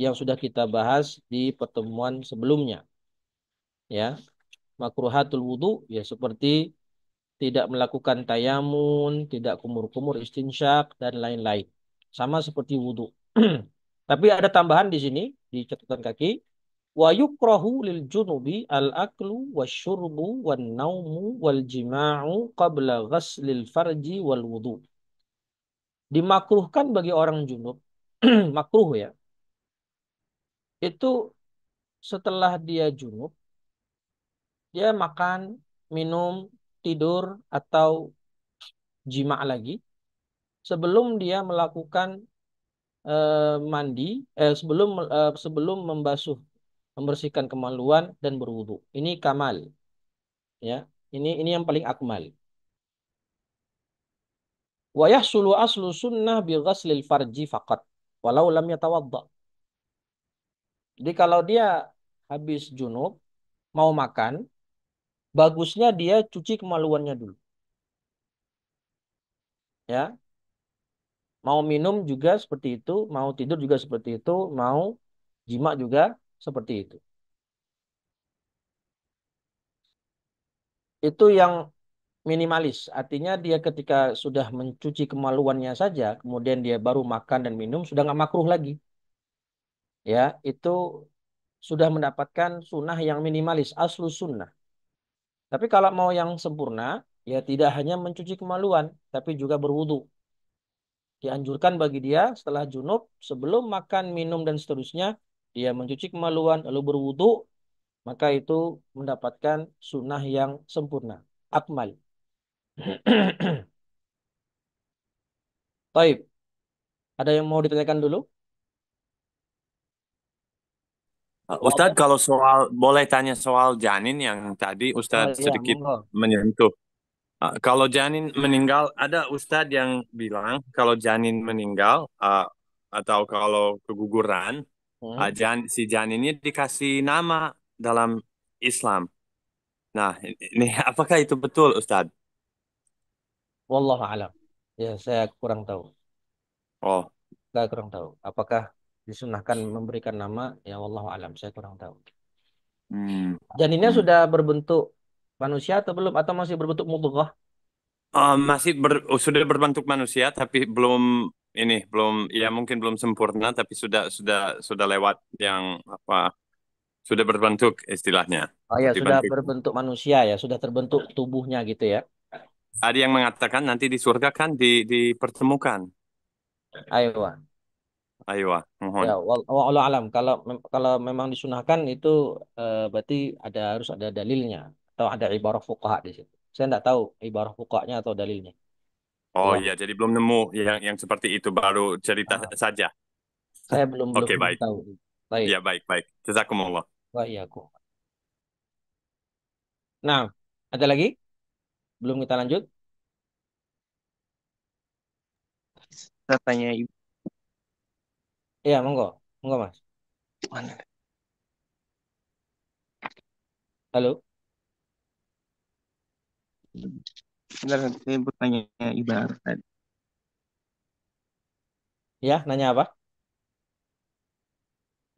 yang sudah kita bahas di pertemuan sebelumnya, ya. Makruhatul wudu ya seperti tidak melakukan tayamun, tidak kumur-kumur istinsyak dan lain-lain. Sama seperti wudu. Tapi ada tambahan di sini di catatan kaki. Wa yukrahu lil junubi al-aklu wasyurbu wan naumu wal jima'u qabla ghaslil farji wal wudu. Dimakruhkan bagi orang junub, makruh ya. Itu setelah dia junub, dia makan, minum, tidur atau jima' lagi sebelum dia melakukan mandi, sebelum membersihkan kemaluan dan berwudu. Ini kamal, ya. Ini yang paling akmal. Wa yahsulu aslu sunnah bi ghaslil farji faqat walau lam yatawadda. Jadi kalau dia habis junub mau makan, bagusnya dia cuci kemaluannya dulu, ya. Mau minum juga seperti itu, mau tidur juga seperti itu, mau jima juga seperti itu. Itu yang minimalis. Artinya dia ketika sudah mencuci kemaluannya saja, kemudian dia baru makan dan minum, sudah nggak makruh lagi. Ya, itu sudah mendapatkan sunnah yang minimalis, aslu sunnah. Tapi kalau mau yang sempurna, ya tidak hanya mencuci kemaluan, tapi juga berwudu. Dianjurkan bagi dia setelah junub, sebelum makan, minum, dan seterusnya, dia mencuci kemaluan, lalu berwudu, maka itu mendapatkan sunnah yang sempurna. Akmal. Taib. Ada yang mau ditanyakan dulu? Ustadz, kalau soal boleh tanya soal janin yang tadi Oh Ustadz iya, sedikit monggo. menyentuh. Kalau janin meninggal, ada Ustadz yang bilang kalau janin meninggal atau kalau keguguran, Hmm. si janinnya dikasih nama dalam Islam. Nah, ini apakah itu betul, Ustadz? Wallahu alam. Ya, saya kurang tahu. Oh, Saya kurang tahu. Apakah disunahkan memberikan nama? Ya, wallahu alam. Saya kurang tahu. hmm, Janinnya hmm. sudah berbentuk manusia atau belum? Atau masih berbentuk mudghah? Masih sudah berbentuk manusia, tapi belum ya mungkin belum sempurna, tapi sudah lewat yang apa? Sudah berbentuk istilahnya. Oh ya, sudah Dibentuk. berbentuk manusia ya. Sudah terbentuk tubuhnya gitu ya. Ada yang mengatakan nanti di surga kan dipertemukan. Ayo. Ayo, Ya, mohon. wallahu alam. Kalau memang disunahkan itu berarti harus ada dalilnya atau ada ibarah fuqaha di situ. Saya tidak tahu ibarah fuqahanya atau dalilnya. Oh Allah. iya, jadi belum nemu yang seperti itu, baru cerita Ah, saja. saya belum belum Oke, belum baik. tahu. Baik. Ya, baik-baik. Jazakumullah. Wa iyyakum. Nah, ada lagi? Belum kita lanjut? Saya tanya Ibu. Iya, monggo. Monggo, Mas. Mana? Halo. Sebentar, saya bertanya ibarat tadi. Ya, nanya apa?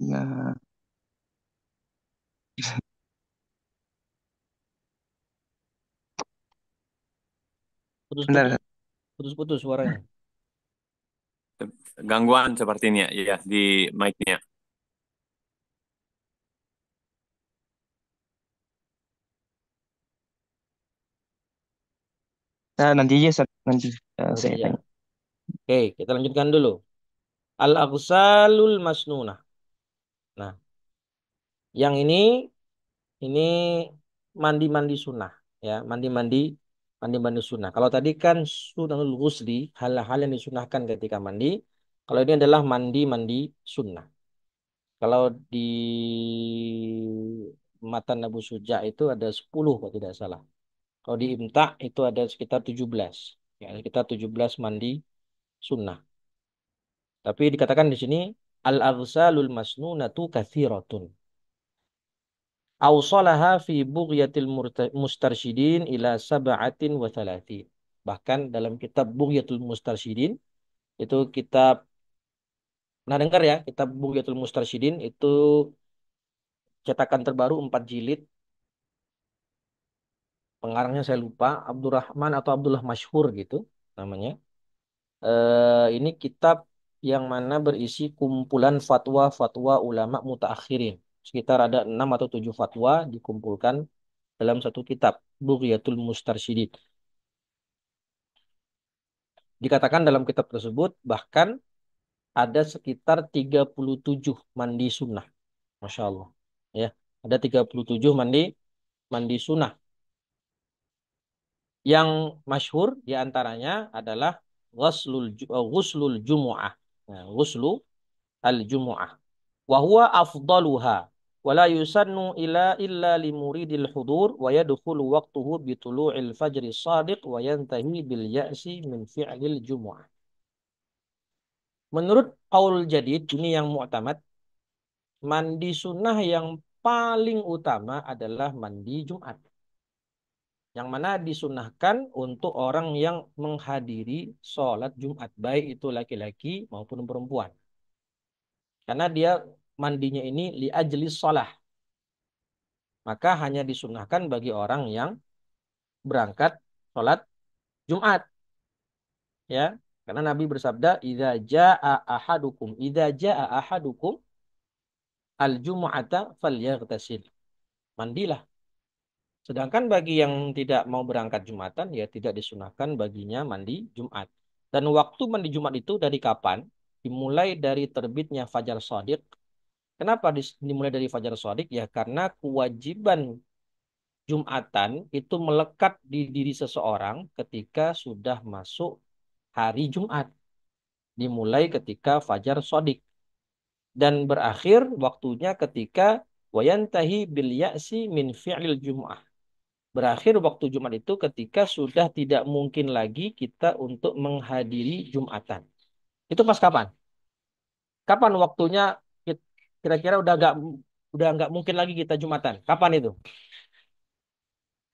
Ya, Putus-putus. sebentar. Putus-putus suaranya. Gangguan sepertinya ya di mic-nya. Nah, nanti aja nanti Nanti saya ya. tanya. Oke, kita lanjutkan dulu. Al-aghsalul masnunah. Nah, yang ini mandi-mandi sunnah ya, mandi-mandi sunnah. Kalau tadi kan sunnahul ghusli, hal-hal yang disunahkan ketika mandi. Kalau ini adalah mandi-mandi sunnah. Kalau di matan Abu Suja itu ada 10 kalau tidak salah. Kalau di Imta itu ada sekitar 17. Ya, sekitar 17 mandi sunnah. Tapi dikatakan di sini al-aghsalul masnunatu katsiratun. Awsalaha fi bughyatil mustarsyidin ila sab'atin wa thalathin. Bahkan dalam kitab Bughyatul Mustarsyidin itu kitab, nah dengar ya, kitab Bughyatul Mustarsyidin itu cetakan terbaru 4 jilid. Pengarangnya saya lupa, Abdurrahman atau Abdullah Masyhur gitu namanya. Ini kitab yang mana berisi kumpulan fatwa-fatwa ulama mutaakhirin. Sekitar ada 6 atau 7 fatwa dikumpulkan dalam satu kitab, Bughyatul Mustarsyidin. Dikatakan dalam kitab tersebut bahkan ada sekitar 37 mandi sunnah. Masya Allah. Ya, ada 37 mandi mandi sunnah. Yang masyhur diantaranya adalah ghuslul jumu'ah. Nah, ghuslu al-jumu'ah. Wa afdaluha. Wala yusannu illa limuridil hudur wa yadkhulu waqtuhu bitulu'il fajri shadiq wa yantahi bil ya'si min fi'lil jumu'ah. Menurut qaul jadid, ini yang mu'tamad, mandi sunnah yang paling utama adalah mandi Jumat. Yang mana disunahkan untuk orang yang menghadiri sholat Jumat. Baik itu laki-laki maupun perempuan. Karena dia mandinya ini li ajli sholah. Maka hanya disunahkan bagi orang yang berangkat sholat Jumat. Ya, karena Nabi bersabda, idza jaa ahadukum al-jumu'ata falyaghtasil. Mandilah. Sedangkan bagi yang tidak mau berangkat Jumatan, ya tidak disunahkan baginya mandi Jumat. Dan waktu mandi Jumat itu dari kapan? Dimulai dari terbitnya Fajar Shadiq. Kenapa dimulai dari Fajar Shadiq? Ya karena kewajiban Jumatan itu melekat di diri seseorang ketika sudah masuk hari Jumat. Dimulai ketika Fajar Shadiq. Dan berakhir waktunya ketika wayantahi bil ya'si min fi'lil jum'ah. Berakhir waktu Jumat itu ketika sudah tidak mungkin lagi kita untuk menghadiri Jumatan. Itu pas kapan? Kapan waktunya kira-kira udah nggak mungkin lagi kita Jumatan? Kapan itu?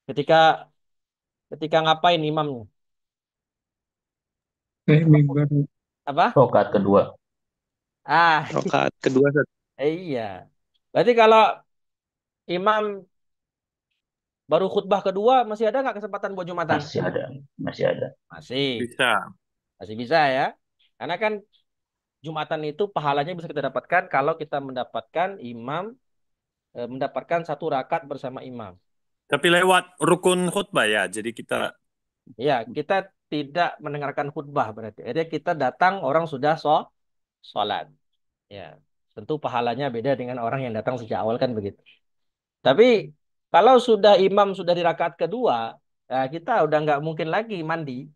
Ketika ketika ngapain imamnya? Mimbar. Apa? Rokaat kedua. Ah, Rakaat kedua, iya. Berarti kalau imam baru khutbah kedua masih ada nggak kesempatan buat Jumatan? Masih ada. Masih ada. Masih, Bisa. masih bisa ya. Karena kan Jumatan itu pahalanya bisa kita dapatkan kalau kita mendapatkan imam mendapatkan satu rakaat bersama imam. Tapi lewat rukun khutbah ya. Jadi kita Ya, kita tidak mendengarkan khutbah berarti. Jadi kita datang orang sudah sholat. Ya, tentu pahalanya beda dengan orang yang datang sejak awal kan begitu. Tapi kalau sudah imam sudah di rakaat kedua, ya kita udah nggak mungkin lagi mandi.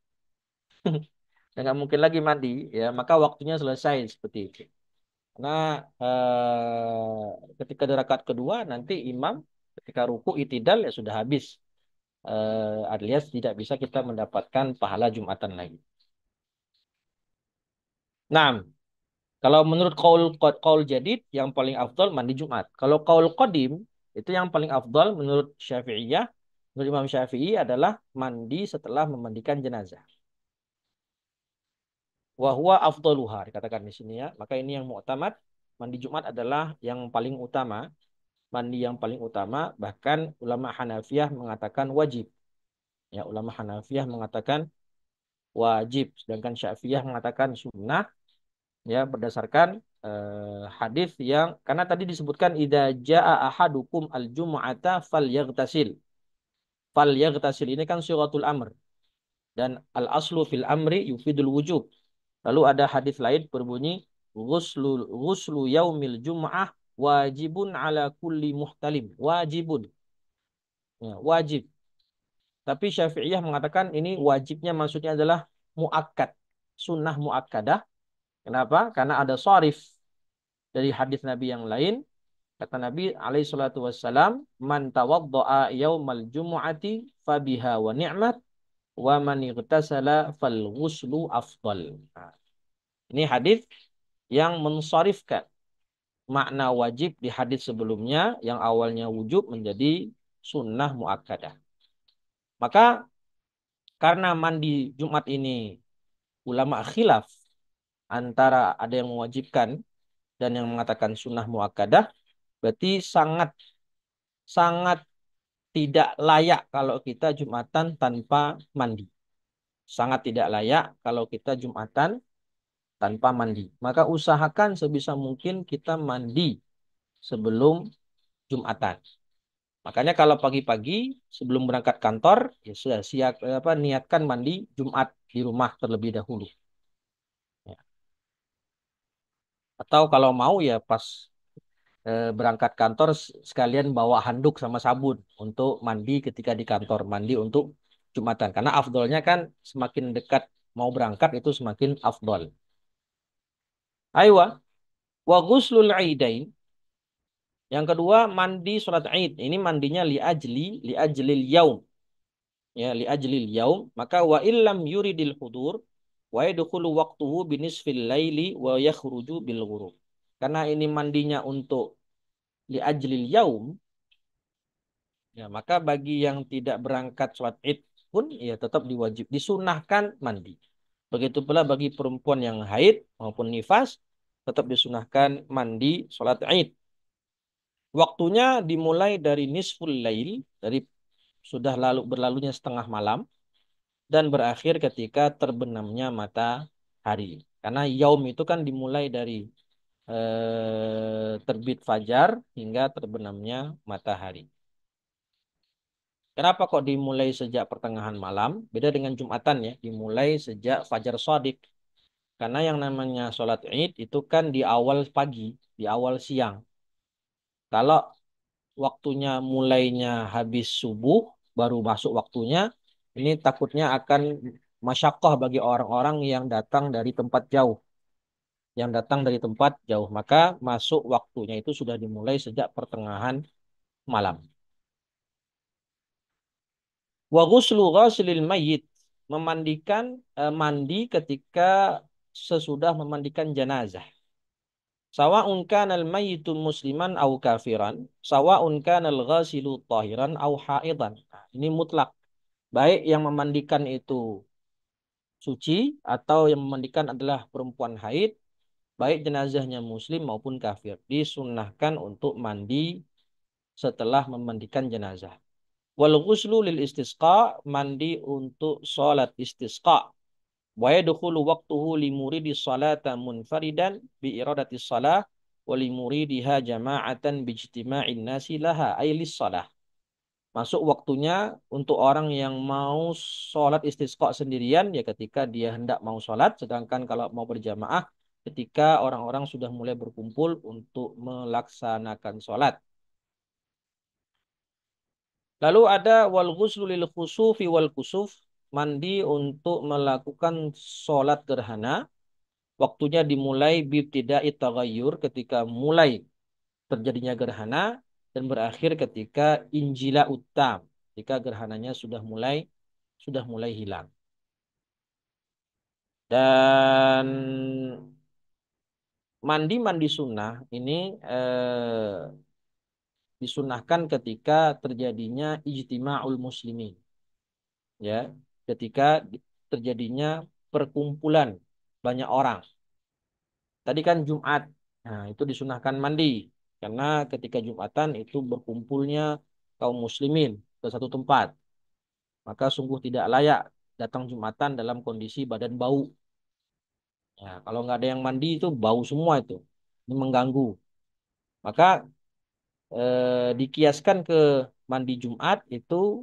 Udah nggak mungkin lagi mandi, ya maka waktunya selesai seperti itu. Karena ketika di rakaat kedua nanti imam ketika ruku itidal ya sudah habis. Alias tidak bisa kita mendapatkan pahala Jumatan lagi. Nah, kalau menurut kaul jadid yang paling afdal mandi Jumat. Kalau kaul qadim itu yang paling afdal menurut Syafi'iyah, menurut Imam Syafi'i adalah mandi setelah memandikan jenazah. Wa huwa afdaluha dikatakan di sini ya. Maka ini yang mu'tamad, mandi Jumat adalah yang paling utama, mandi yang paling utama, bahkan ulama Hanafiyah mengatakan wajib. Ya, ulama Hanafiyah mengatakan wajib, sedangkan Syafi'iyah mengatakan sunnah ya berdasarkan hadis yang karena tadi disebutkan idza jaa ahadukum al-jum'ata falyaghtasil. Falyaghtasil ini kan suratul amr dan al-aslu fil amri yufidul wujub. Lalu ada hadis lain berbunyi ghuslu yaumil jum'ah wajibun ala kulli muhtalim. Wajibun. Ya, wajib. Tapi Syafi'iyah mengatakan ini wajibnya maksudnya adalah muakkad. Sunnah muakkadah. Kenapa? Karena ada sharif dari hadis Nabi yang lain. Kata Nabi alaihi salatu wassalam, "Man tawadda'a yaumal jumu'ati fabiha wa ni'mat wa man ightasala fal ghuslu afdal." Nah, ini hadis yang mensharifkan makna wajib di hadis sebelumnya yang awalnya wujub menjadi sunnah muakkadah. Maka karena mandi Jumat ini ulama khilaf antara ada yang mewajibkan dan yang mengatakan sunnah muakkadah, berarti sangat sangat tidak layak kalau kita Jumatan tanpa mandi. Sangat tidak layak kalau kita Jumatan tanpa mandi. Maka usahakan sebisa mungkin kita mandi sebelum Jumatan. Makanya kalau pagi-pagi sebelum berangkat kantor, ya sudah siap niatkan mandi Jumat di rumah terlebih dahulu. Ya. Atau kalau mau ya pas berangkat kantor sekalian bawa handuk sama sabun untuk mandi ketika di kantor, mandi untuk Jumatan. Karena afdolnya kan semakin dekat mau berangkat itu semakin afdol. Aywa, wa ghuslul aidain. Yang kedua mandi sholat Id. Ini mandinya li ajlil yaum. Ya, li ajlil yaum. Maka wa illam yuridil hudur wa yadkhulu waqtuhu binisfil laili wa yakhruju bil ghurub. Karena ini mandinya untuk li ajlil yaum, ya, maka bagi yang tidak berangkat sholat id pun ya tetap diwajib disunahkan mandi. Begitu pula bagi perempuan yang haid maupun nifas tetap disunahkan mandi sholat id. Waktunya dimulai dari nisful lail, dari sudah berlalunya setengah malam dan berakhir ketika terbenamnya matahari. Karena yaum itu kan dimulai dari terbit fajar hingga terbenamnya matahari. Kenapa kok dimulai sejak pertengahan malam? Beda dengan Jumatan ya, dimulai sejak Fajar Shadiq. Karena yang namanya sholat Id itu kan di awal pagi, di awal siang. Kalau waktunya mulainya habis subuh, baru masuk waktunya, ini takutnya akan masyakoh bagi orang-orang yang datang dari tempat jauh. Yang datang dari tempat jauh. Maka masuk waktunya itu sudah dimulai sejak pertengahan malam. Wa ghuslu ghasilil mayyit, memandikan mandi ketika sesudah memandikan jenazah. Sawa'un kana al-mayyitu musliman au kafiran, sawa'un kana al-ghasilu tahiran au haidan. Nah, ini mutlak. Baik yang memandikan itu suci atau yang memandikan adalah perempuan haid, baik jenazahnya muslim maupun kafir, disunnahkan untuk mandi setelah memandikan jenazah. Wal ghuslu lil istisqa, mandi untuk salat istisqa. Wa yadkhulu waqtuhu li muridi salata munfaridan bi iradati shalah wa li muridiha jama'atan bi ijtima'in nasi laha ay lis shalah. Masuk waktunya untuk orang yang mau sholat istisqa sendirian ya ketika dia hendak mau sholat, sedangkan kalau mau berjamaah ketika orang-orang sudah mulai berkumpul untuk melaksanakan sholat. Lalu ada wal ghuslu lil khusufi wal kusuf, mandi untuk melakukan sholat gerhana Waktunya dimulai bibtida'i taghayyur ketika mulai terjadinya gerhana dan berakhir ketika injila uttam, ketika gerhananya sudah mulai hilang. Dan mandi sunnah ini disunahkan ketika terjadinya ijtima'ul muslimin, ya, ketika terjadinya perkumpulan banyak orang. Tadi kan Jumat, nah itu disunahkan mandi karena ketika Jumatan itu berkumpulnya kaum muslimin ke satu tempat, maka sungguh tidak layak datang Jumatan dalam kondisi badan bau. Ya, kalau nggak ada yang mandi itu bau semua itu, ini mengganggu. Maka dikiaskan ke mandi Jumat itu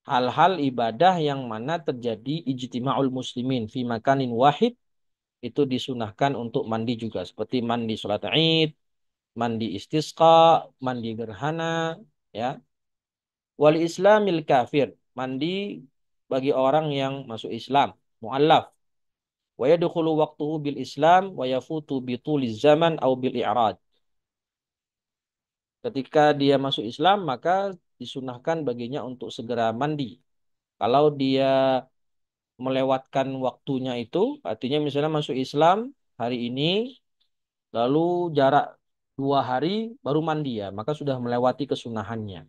hal-hal ibadah yang mana terjadi ijtima'ul muslimin fi makanin wahid, itu disunahkan untuk mandi juga seperti mandi sholat Id, mandi istisqa, mandi gerhana, ya. Wali islamil kafir, mandi bagi orang yang masuk Islam, muallaf. Wa yadkhulu waqtuhu bil Islam wa yafutu bi tuliz zaman au bil i'rad. Ketika dia masuk Islam, maka disunahkan baginya untuk segera mandi. Kalau dia melewatkan waktunya itu, artinya misalnya masuk Islam hari ini, lalu jarak 2 hari baru mandi ya, maka sudah melewati kesunahannya.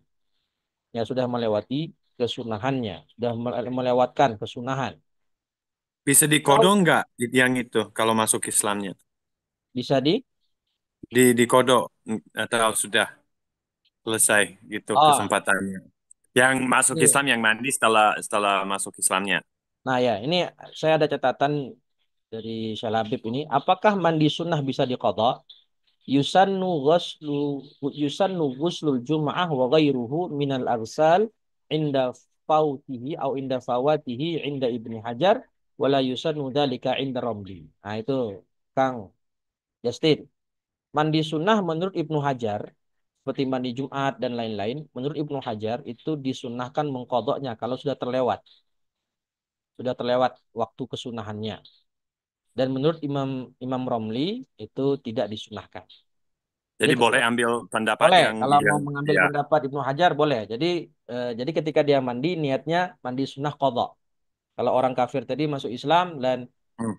Ya sudah melewati kesunahannya, sudah melewatkan kesunahan. Bisa Kalau dikodok nggak yang itu kalau masuk Islamnya? bisa di, Dikodok atau sudah selesai gitu oh, kesempatannya? Yang masuk iya. Islam yang mandi setelah setelah masuk Islamnya. Nah ya, ini saya ada catatan dari Syalabib ini. Apakah mandi sunnah bisa diqadha? Yusannu ghuslu yusannu ghuslul jum'ah wa ghairuhu minal arsal inda fautihi au inda fawatihi inda Ibni Hajar wala yusannu dzalika inda Ramli. Nah itu Kang Justin. Mandi sunnah menurut Ibnu Hajar seperti mandi Jumat dan lain-lain, menurut Ibnu Hajar itu disunahkan mengkodoknya kalau sudah terlewat waktu kesunahannya. Dan menurut Imam Imam Romli itu tidak disunahkan. Jadi Jadi boleh ambil pendapat boleh, yang kalau dia mau mengambil ya. pendapat Ibnu Hajar boleh. Jadi ketika dia mandi niatnya mandi sunnah qadha. Kalau orang kafir tadi masuk Islam dan Hmm,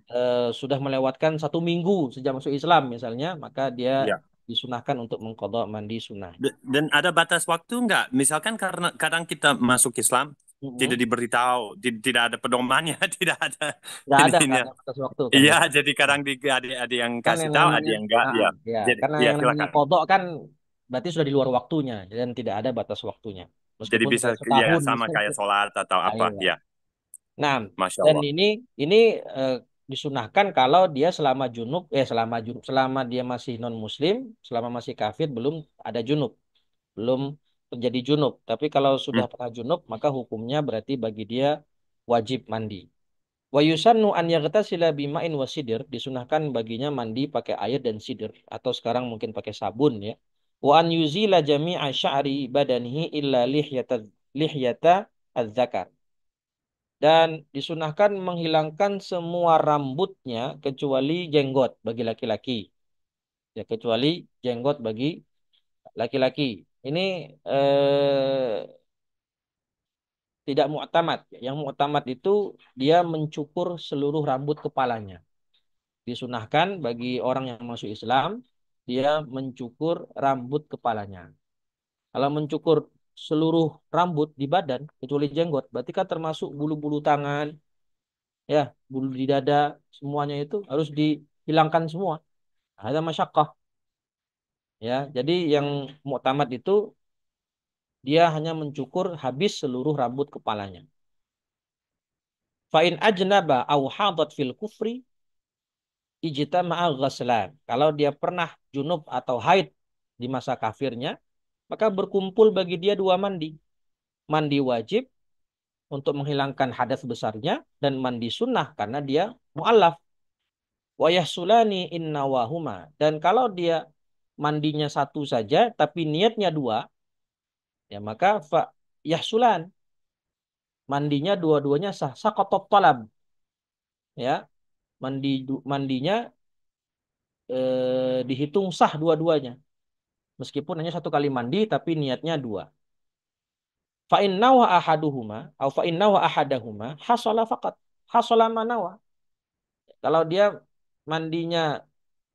sudah melewatkan 1 minggu sejak masuk Islam misalnya, maka dia ya. disunahkan untuk mengqadha mandi sunnah. Dan ada batas waktu nggak? Misalkan karena kadang kita masuk Islam tidak Mhm. diberitahu, tidak ada pedomannya, tidak ada Nggak ininya. ada batas waktu kan Iya, ya. jadi kadang ada yang Kan kasih yang tahu, ada namanya, yang enggak. Ya, ya, jadi karena ya yang namanya silakan. kodok kan berarti sudah di luar waktunya dan tidak ada batas waktunya. Jadi Meskipun bisa sudah ya setahun sama kayak misalnya. sholat atau Ah, apa. iya. Ya, Nah, Masya dan Allah. ini eh, disunahkan kalau dia selama dia masih non muslim, selama masih kafir belum ada junub, belum terjadi junub. Tapi kalau Hmm. sudah pernah junub, maka hukumnya berarti bagi dia wajib mandi. Wa yusannu an yaghtasila bima'in wa sidr, disunahkan baginya mandi pakai air dan sidr atau sekarang mungkin pakai sabun ya. Wa an yuzila jami'a sya'ri badanihi illa lihyata az-zakar. Dan disunahkan menghilangkan semua rambutnya kecuali jenggot bagi laki-laki. Ya, kecuali jenggot bagi laki-laki. Ini tidak mu'tamad. Yang mu'tamad itu dia mencukur seluruh rambut kepalanya. Disunahkan bagi orang yang masuk Islam, dia mencukur rambut kepalanya. Kalau mencukur seluruh rambut di badan, kecuali jenggot, berarti kan termasuk bulu-bulu tangan, ya, bulu di dada, semuanya itu harus dihilangkan semua. Ada masyakkah, ya. Jadi yang muktamad itu dia hanya mencukur habis seluruh rambut kepalanya. Fa'in ajnaba au hadat fil kufri ijtama'a ghaslan. Kalau dia pernah junub atau haid di masa kafirnya, maka berkumpul bagi dia 2 mandi. Mandi wajib untuk menghilangkan hadas besarnya dan mandi sunnah karena dia mu'allaf. Wa yahsulani inna wahuma. Dan kalau dia mandinya satu saja tapi niatnya 2, ya maka fa yahsulan. Mandinya dua-duanya sah. Saqatat talab. Ya. mandinya dihitung sah dua-duanya. Meskipun hanya satu kali mandi, tapi niatnya dua. Fa'in nawa ahaduhuma, atau fa'in nawa ahadahuma, hasola fakat. Hasola manawa. Kalau dia mandinya,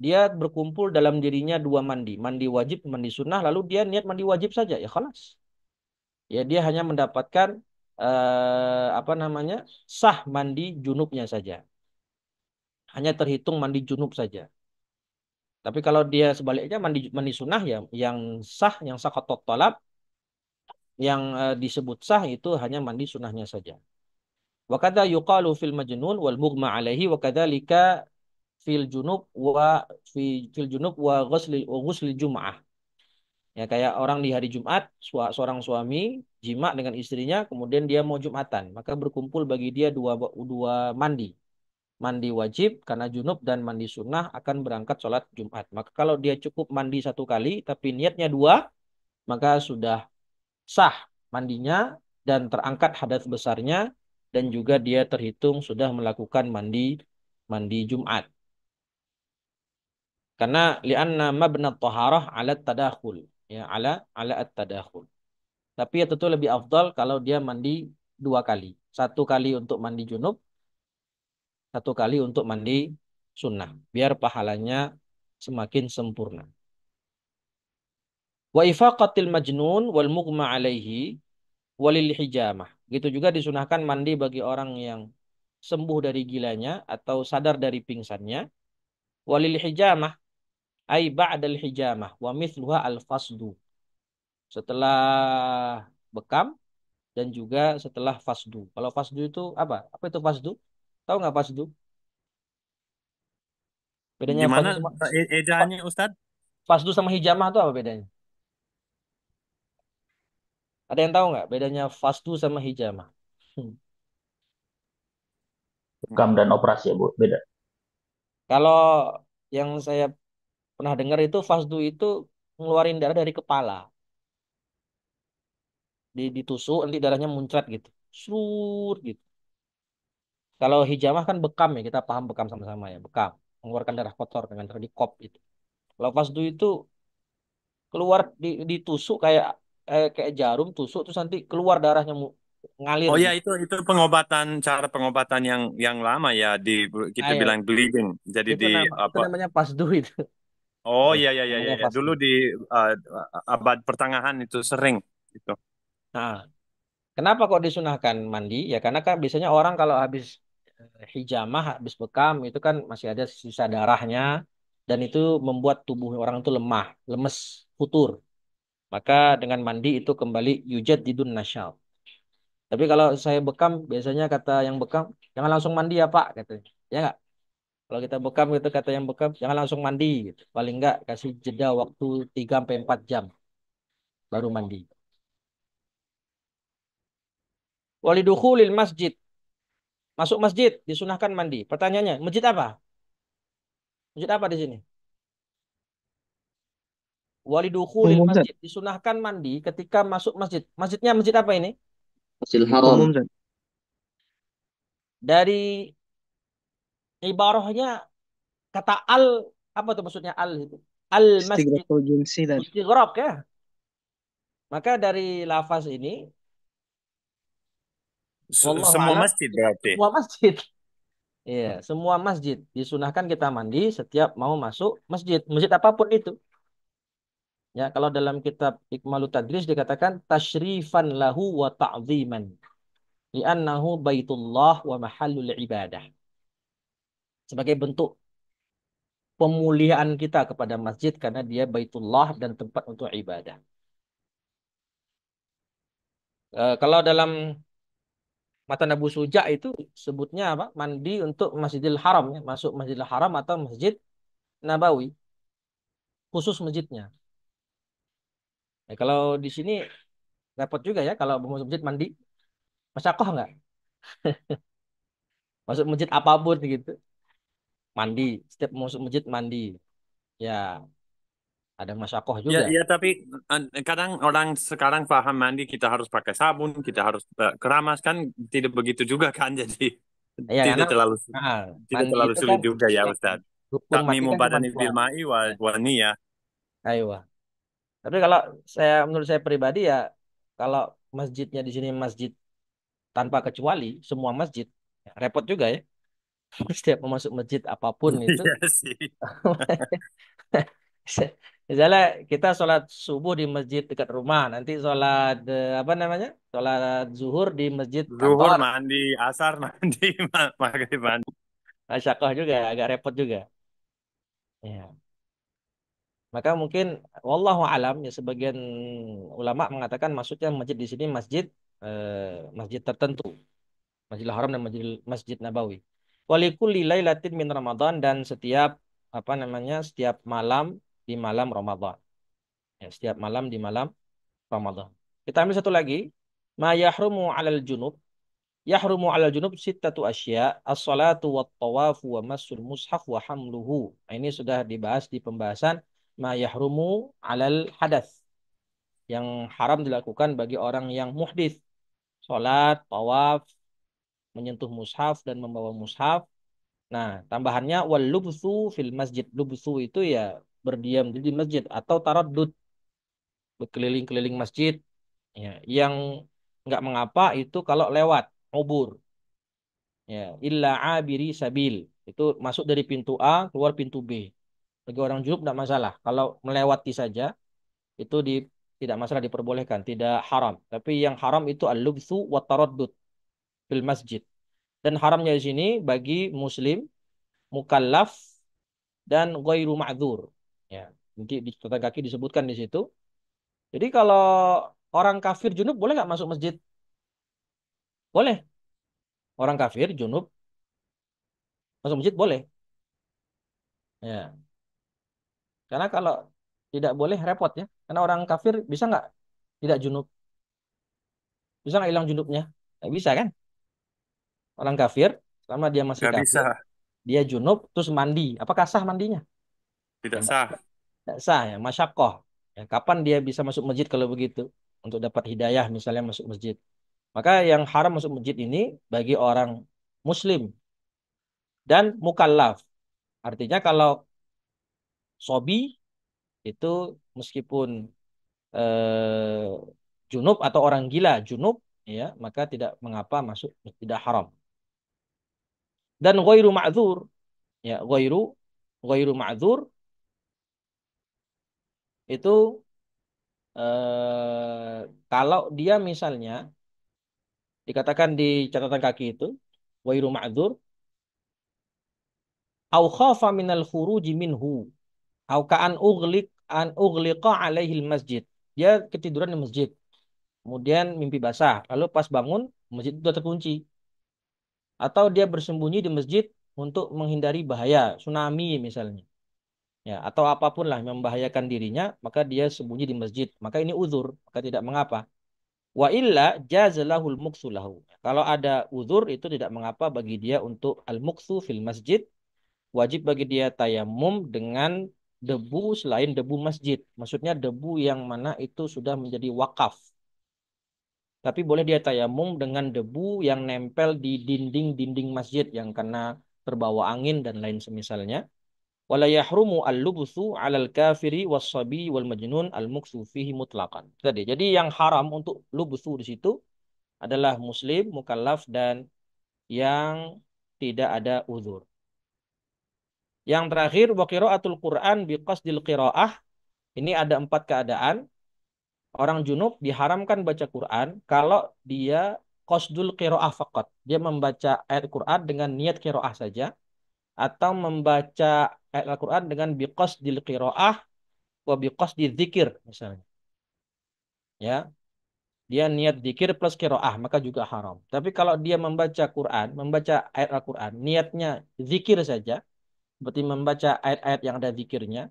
dia berkumpul dalam dirinya dua mandi. Mandi wajib, mandi sunnah, lalu dia niat mandi wajib saja. Ya khalas. Ya dia hanya mendapatkan, apa namanya, sah mandi junubnya saja. Hanya terhitung mandi junub saja. Tapi kalau dia sebaliknya mandi mandi sunnah ya, yang sah talab, yang disebut sah itu hanya mandi sunnahnya saja. Wa kadza yuqalu fil majnun wal mughma alaihi wa kadzalika fil junub fil junub wa ghusli jum'ah. Ya kayak orang di hari Jumat, seorang suami jima dengan istrinya, kemudian dia mau Jumatan, maka berkumpul bagi dia dua mandi. Mandi wajib karena junub dan mandi sunnah akan berangkat sholat Jumat. Maka kalau dia cukup mandi satu kali tapi niatnya dua, maka sudah sah mandinya dan terangkat hadas besarnya dan juga dia terhitung sudah melakukan mandi mandi Jumat. Karena li'anna mabna taharah ala tadakhul, ya ala at-tadakhul. Tapi ya tentu lebih afdal kalau dia mandi dua kali. Satu kali untuk mandi junub, satu kali untuk mandi sunnah. Biar pahalanya semakin sempurna. Wa ifaqatil majnun wal mughma alaihi walil hijamah. Gitu juga disunahkan mandi bagi orang yang sembuh dari gilanya atau sadar dari pingsannya. Walil hijamah ay ba'dal hijamah wa mithluha al fasdu. Setelah bekam dan juga setelah fasdu. Kalau fasdu itu apa? Apa itu fasdu? Tahu nggak fasdu? Bedanya Gimana fasdu sama ejaannya Ustadz? fasdu sama hijamah itu apa bedanya? Ada yang tahu nggak bedanya fasdu sama hijamah? Hmm. Bekam dan operasi ya Bu, beda. Kalau yang saya pernah dengar itu fasdu itu ngeluarin darah dari kepala. Ditusuk nanti darahnya muncrat gitu. Sur gitu. Kalau hijamah kan bekam ya, kita paham bekam sama-sama ya, bekam. Mengeluarkan darah kotor dengan darah di kop gitu. Kalau fasdu itu keluar ditusuk kayak jarum tusuk terus nanti keluar darahnya ngalir Oh ya gitu. itu cara pengobatan yang lama ya kita Ah, ya, bilang bleeding. Jadi itu itu apa? namanya pasdu itu. Oh Ya, iya iya iya iya namanya ya. pasdu. Dulu di uh, abad pertengahan itu sering gitu. Nah, kenapa kok disunahkan mandi? Ya karena kan biasanya orang kalau habis hijamah, habis bekam itu kan masih ada sisa darahnya dan itu membuat tubuh orang itu lemah, lemes, futur. Maka dengan mandi itu kembali yujad didun nasyal. Tapi kalau saya bekam, biasanya kata yang bekam, jangan langsung mandi ya Pak, katanya. Ya nggak? Kalau kita bekam itu kata yang bekam, jangan langsung mandi gitu. Paling nggak kasih jeda waktu 3 sampai 4 jam baru mandi. Walidukhulil masjid. Masuk masjid disunahkan mandi. Pertanyaannya, masjid apa? Masjid apa di sini? Walidukhulil Umum Zat. masjid disunahkan mandi ketika masuk masjid. Masjidnya masjid apa ini? Masjidil Haram, Umum Zat. Dari ibarahnya kata al, apa tuh maksudnya al itu? Al masjid Istighraqul jinsi Zat. istighraq ya. Maka dari lafaz ini, wallahu Semua alam, masjid berarti. semua masjid. Iya, semua masjid disunahkan kita mandi setiap mau masuk masjid, masjid apapun itu. Ya, kalau dalam kitab Ikmalut Tadris dikatakan tasyrifan lahu wa ta'ziman li'annahu baitullah wa mahallul ibadah. Sebagai bentuk pemuliaan kita kepada masjid karena dia baitullah dan tempat untuk ibadah. Kalau dalam matan Abu Suja itu sebutnya apa? Mandi untuk Masjidil Haram ya, masuk Masjidil Haram atau Masjid Nabawi, khusus masjidnya. Ya, kalau di sini repot juga ya kalau mau masuk masjid mandi, masyakoh nggak? Masuk masjid apapun gitu, mandi. Setiap masuk masjid mandi. Ya, ada masyakoh Ya, juga. ya tapi kadang orang sekarang paham mandi kita harus pakai sabun, kita harus keramas kan tidak begitu juga kan jadi. Ya karena Tidak terlalu ah, tidak mandi terlagu itu sulit kan juga ya Ustaz. rukun mandi Takmimu kan cuma badani dua. bil ma'i Ya, wa niyah. ayo. Tapi kalau menurut saya pribadi ya, kalau masjidnya di sini masjid tanpa kecuali, semua masjid, ya, repot juga ya. Setiap mau masuk masjid apapun itu, Iya sih. misalnya kita sholat subuh di masjid dekat rumah, nanti sholat apa namanya, sholat zuhur di masjid Zuhur kantor, mandi, asar mandi, maghrib mandi. masyakoh juga, agak repot juga. Ya. Maka mungkin wallahu alam ya sebagian ulama mengatakan maksudnya masjid di sini masjid tertentu, Masjidil Haram dan Masjid Nabawi. Walikulli lailatin min Ramadan dan setiap apa namanya setiap malam di malam Ramadan. Ya, setiap malam di malam Ramadan. Kita ambil satu lagi. Ma yahrumu 'alal junub. Yahrumu 'alal junub sittatu asya, as-salatu wat tawafu wa massul mushaf wa hamluhu. Nah, ini sudah dibahas di pembahasan ma yahrumu 'alal hadas. Yang haram dilakukan bagi orang yang muhdits. Salat, tawaf, menyentuh mushaf dan membawa mushaf. Nah, tambahannya wal lubsu fil masjid. Lubsu itu ya berdiam di masjid atau taraddud berkeliling-keliling masjid. Ya, yang nggak mengapa itu kalau lewat ubur. Ya, illa abiri sabil. Itu masuk dari pintu A keluar pintu B. Bagi orang junub tidak masalah. Kalau melewati saja itu tidak masalah diperbolehkan, tidak haram. Tapi yang haram itu al-lubsu wa taraddud fil masjid. Dan haramnya di sini bagi muslim mukallaf dan ghairu ma'dzur. Ya, nanti di catatan kaki disebutkan di situ. Jadi kalau orang kafir junub boleh nggak masuk masjid? Boleh. Orang kafir junub masuk masjid boleh. Ya, karena kalau tidak boleh repot ya. Karena orang kafir bisa nggak tidak junub? Bisa nggak hilang junubnya? Nggak bisa kan? Orang kafir selama dia masih Nggak bisa, kafir, dia junub terus mandi. Apakah sah mandinya? Ya, tidak nggak sah. nggak sah ya. Masyakoh. Ya, kapan dia bisa masuk masjid kalau begitu? Untuk dapat hidayah misalnya masuk masjid. Maka yang haram masuk masjid ini bagi orang muslim dan mukallaf. Artinya kalau sobi itu meskipun eh, junub atau orang gila junub ya maka tidak mengapa masuk tidak haram. Dan ghairu ma'dzur ya ghairu ma'dzur itu kalau dia misalnya dikatakan di catatan kaki itu ghairu ma'dzur au khafa minal khuruji minhu au ka'an ughliqa alaihi masjid. Dia ketiduran di masjid, kemudian mimpi basah, lalu pas bangun masjid itu terkunci. Atau dia bersembunyi di masjid untuk menghindari bahaya tsunami misalnya. Ya, atau apapun lah yang membahayakan dirinya, maka dia sembunyi di masjid. Maka ini uzur, maka tidak mengapa. Wa illa jazalahul muksu lahu. Kalau ada uzur itu tidak mengapa bagi dia untuk al-muksu fil masjid. Wajib bagi dia tayamum dengan debu selain debu masjid. Maksudnya debu yang mana itu sudah menjadi wakaf. Tapi boleh dia tayamum dengan debu yang nempel di dinding-dinding masjid yang kena terbawa angin dan lain semisalnya. Wala yahrumu al-lubsu 'alal kafiri was-sabi wal majnun al-muksu fihi mutlaqan. Tadi. Jadi yang haram untuk lubsu di situ adalah muslim, mukallaf dan yang tidak ada uzur. Yang terakhir wa qiraatul Quran bi qasdil qiraah. Ini ada 4 keadaan. Orang junub diharamkan baca Quran kalau dia qasdul qiraah faqat. Dia membaca ayat Quran dengan niat qiraah saja atau membaca ayat Al-Quran dengan biqasdil qiraah wa biqasdi dzikir misalnya. Ya, dia niat zikir plus qiraah maka juga haram. Tapi kalau dia membaca Quran, membaca ayat Al-Quran, niatnya zikir saja, seperti membaca ayat-ayat yang ada zikirnya,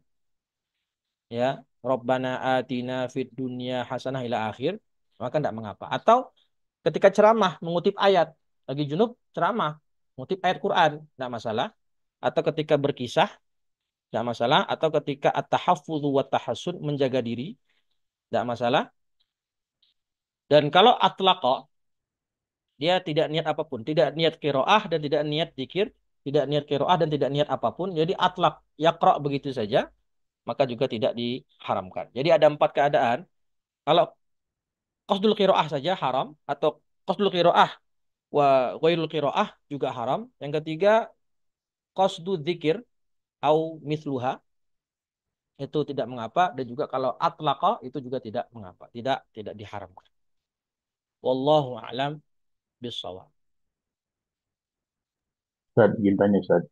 ya, Rabbana atina fid dunya hasanah ila akhir, maka tidak mengapa. Atau ketika ceramah mengutip ayat, lagi junub ceramah, mengutip ayat Quran, tidak masalah. Atau ketika berkisah, tidak masalah. Atau ketika at-tahaffudzu wa tahassun, menjaga diri, tidak masalah. Dan kalau atlaqa, Dia tidak niat apapun, tidak niat qiraah dan tidak niat zikir, tidak niat qiraah dan tidak niat apapun. Jadi atlak yaqra begitu saja, maka juga tidak diharamkan. Jadi ada empat keadaan. Kalau qasdul qiraah saja haram atau qasdul qiraah wa ghairul qiraah juga haram. Yang ketiga qasdu dzikir au misluha itu tidak mengapa dan juga kalau atlaqa itu juga tidak mengapa, tidak diharamkan. Wallahu a'lam bissawab. Ustaz, izin tanya Ustaz,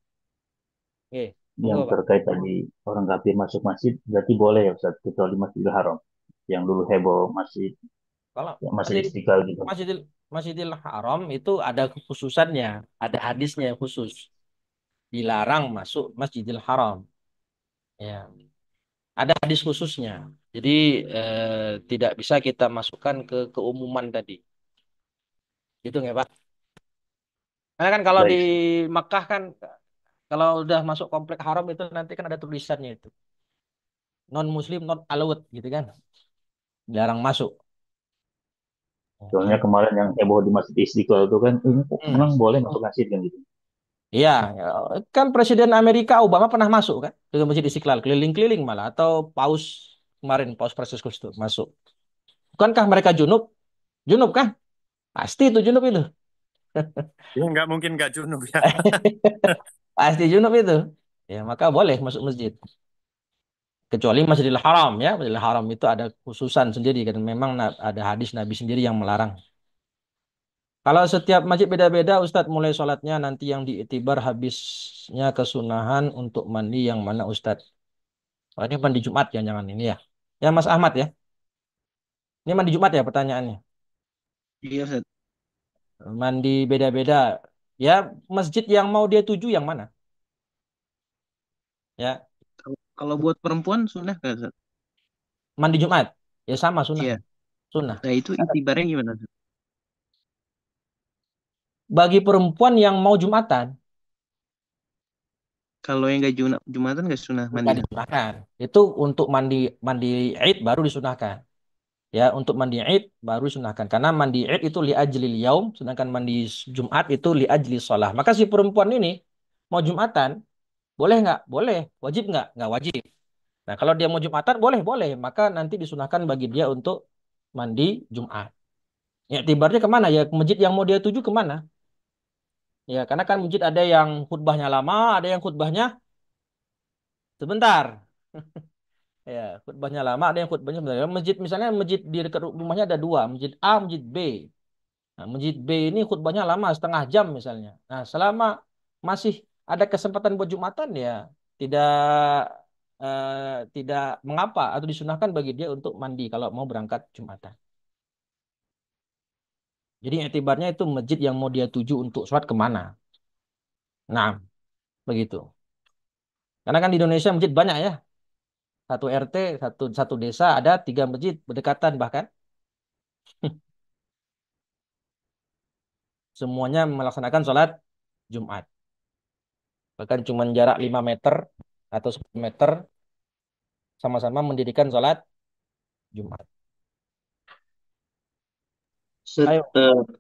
Oke, yang monggo Pak. terkait tadi orang kafir masuk masjid, berarti boleh ya Ustaz, kecuali Masjidil Haram. Yang dulu heboh masjid, Kalau ya, Masjid Masjid Istiqlal gitu. Masjidil Masjidil Haram itu ada kekhususannya, ada hadisnya yang khusus. Dilarang masuk Masjidil Haram. Ya, ada hadis khususnya. Jadi tidak bisa kita masukkan ke keumuman tadi. Gitu nggak Pak? Karena kan kalau di Baik. Makkah kan kalau udah masuk komplek haram itu nanti kan ada tulisannya itu. Non Muslim not allowed gitu kan. Dilarang masuk. Soalnya kemarin yang heboh di Masjid Istiqlal itu kan, ini kok Hmm. memang boleh masuk masjid kan gitu. Iya, ya, kan Presiden Amerika Obama pernah masuk kan ke Masjid Istiqlal, keliling-keliling malah atau Paus kemarin Paus Franciscus itu masuk. Bukankah mereka junub? Junub kan? Pasti itu junub itu. Ya nggak mungkin nggak junub ya. Pasti junub itu. Ya, maka boleh masuk masjid. Kecuali Masjidil Haram ya. Masjidil Haram itu ada khususan sendiri kan memang ada hadis Nabi sendiri yang melarang. Kalau setiap masjid beda-beda, Ustadz mulai sholatnya nanti yang diiktibar habisnya kesunahan untuk mandi yang mana Ustadz? Oh, ini mandi Jumat ya, jangan ini ya. Ya Mas Ahmad ya. Ini mandi Jumat ya pertanyaannya. Iya, Ustaz. Mandi beda-beda. Ya masjid yang mau dia tuju yang mana? Ya Kalau buat perempuan sunnah nggak, Ustaz? mandi Jumat. Ya sama sunnah. Iya. Sunnah. Nah, itu itibarnya gimana, Ustaz? Bagi perempuan yang mau Jumatan, Kalau yang nggak Jumatan nggak sunnah nggak mandinya. disunahkan. Itu untuk mandi mandi Id baru disunahkan. Ya, untuk mandi Id baru disunahkan. Karena mandi Id itu li ajlil yaum, sedangkan mandi Jumat itu li ajli shalah. Maka si perempuan ini mau Jumatan, boleh nggak? Boleh. Wajib nggak? Nggak wajib. Nah, kalau dia mau Jumatan, boleh, boleh. Maka nanti disunahkan bagi dia untuk mandi Jumat. Ya, tibarnya kemana ya? Ke masjid yang mau dia tuju kemana? Ya, karena kan masjid ada yang khutbahnya lama, ada yang khutbahnya sebentar. Ya, khutbahnya lama, ada yang khutbahnya sebentar. Masjid misalnya masjid di dekat rumahnya ada dua, masjid A, masjid B. Nah, masjid B ini khutbahnya lama, setengah jam misalnya. Nah, selama masih ada kesempatan buat Jumatan ya tidak tidak mengapa atau disunahkan bagi dia untuk mandi kalau mau berangkat Jumatan. Jadi etibarnya itu masjid yang mau dia tuju untuk sholat kemana. Nah, begitu. Karena kan di Indonesia masjid banyak ya. Satu RT, satu desa ada tiga masjid berdekatan bahkan. Semuanya melaksanakan sholat Jumat. Bahkan cuma jarak 5 meter atau 10 meter sama-sama mendirikan sholat Jumat. Ustaz, Ayo,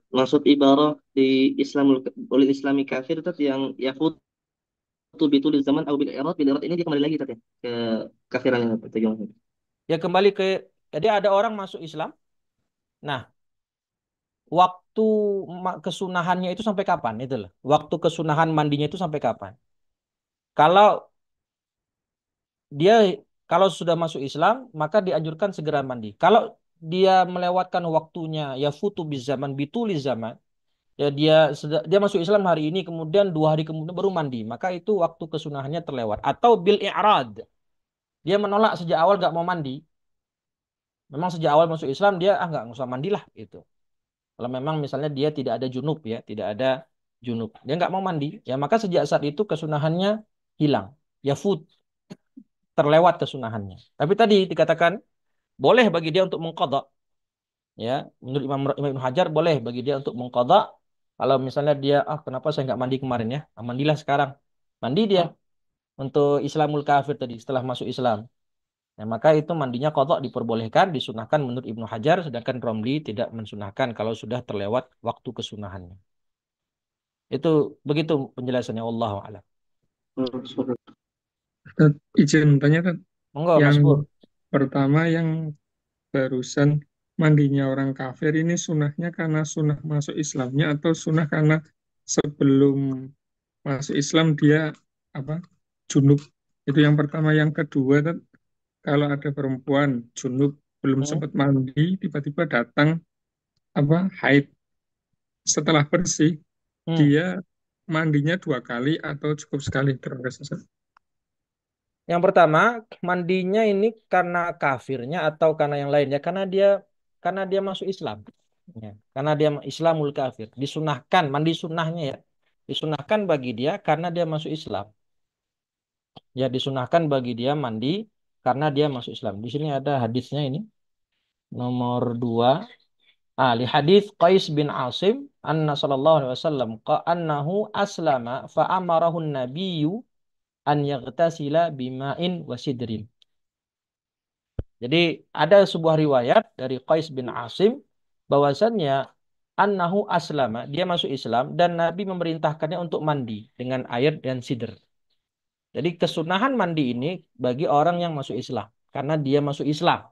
maksud ibarah di Islamul oleh Islami kafir itu yang yakutu bitul zaman atau bil irad ini dia kembali lagi tadi ke kafiran yang itu gimana? ya kembali ke, jadi ada orang masuk Islam. Nah, waktu kesunahannya itu sampai kapan? Itu loh. Waktu kesunahan mandinya itu sampai kapan? Kalau dia kalau sudah masuk Islam, maka dianjurkan segera mandi. Kalau dia melewatkan waktunya, ya futu biz zaman, bituli zaman, ya dia masuk Islam hari ini, kemudian 2 hari kemudian baru mandi, maka itu waktu kesunahannya terlewat. Atau bil i'rad, dia menolak sejak awal gak mau mandi. Memang sejak awal masuk Islam dia nggak usah mandilah gitu. Kalau memang misalnya dia tidak ada junub ya, tidak ada junub, dia nggak mau mandi, ya maka sejak saat itu kesunahannya hilang, ya food terlewat kesunahannya. Tapi tadi dikatakan boleh bagi dia untuk mengqadha, ya menurut Imam Ibnu Hajar boleh bagi dia untuk mengqadha. Kalau misalnya dia kenapa saya nggak mandi kemarin ya, mandilah sekarang, mandi dia untuk Islamul kafir tadi setelah masuk Islam. Nah, maka itu mandinya qadha diperbolehkan, disunahkan menurut Ibnu Hajar, sedangkan Romli tidak mensunahkan kalau sudah terlewat waktu kesunahannya. Itu begitu penjelasannya, wallahu a'lam. Ustaz, izin tanya kan, Monggo Mas yang Pur. pertama yang barusan mandinya orang kafir ini sunahnya karena sunah masuk Islamnya atau sunah karena sebelum masuk Islam dia apa junub? Itu yang pertama. Yang kedua kan, kalau ada perempuan junub belum Hmm. sempat mandi tiba-tiba datang apa haid, setelah bersih Hmm. dia mandinya 2 kali atau cukup sekali? Terima kasih Ustaz. Yang pertama, mandinya ini karena kafirnya atau karena yang lainnya? Karena dia masuk Islam. Ya, karena dia Islamul kafir. Disunahkan, mandi sunnahnya ya. Disunahkan bagi dia karena dia masuk Islam. Ya, disunahkan bagi dia mandi karena dia masuk Islam. Di sini ada hadisnya ini. Nomor 2. Li hadis Qais bin Asim anna sallallahu alaihi wasallam annahu aslama fa amarahu nabiyyu an yaghtasila bima'in wa sidrin. Jadi ada sebuah riwayat dari Qais bin Asim bahwasannya annahu aslama, dia masuk Islam dan Nabi memerintahkannya untuk mandi dengan air dan sidr. Jadi kesunahan mandi ini bagi orang yang masuk Islam karena dia masuk Islam.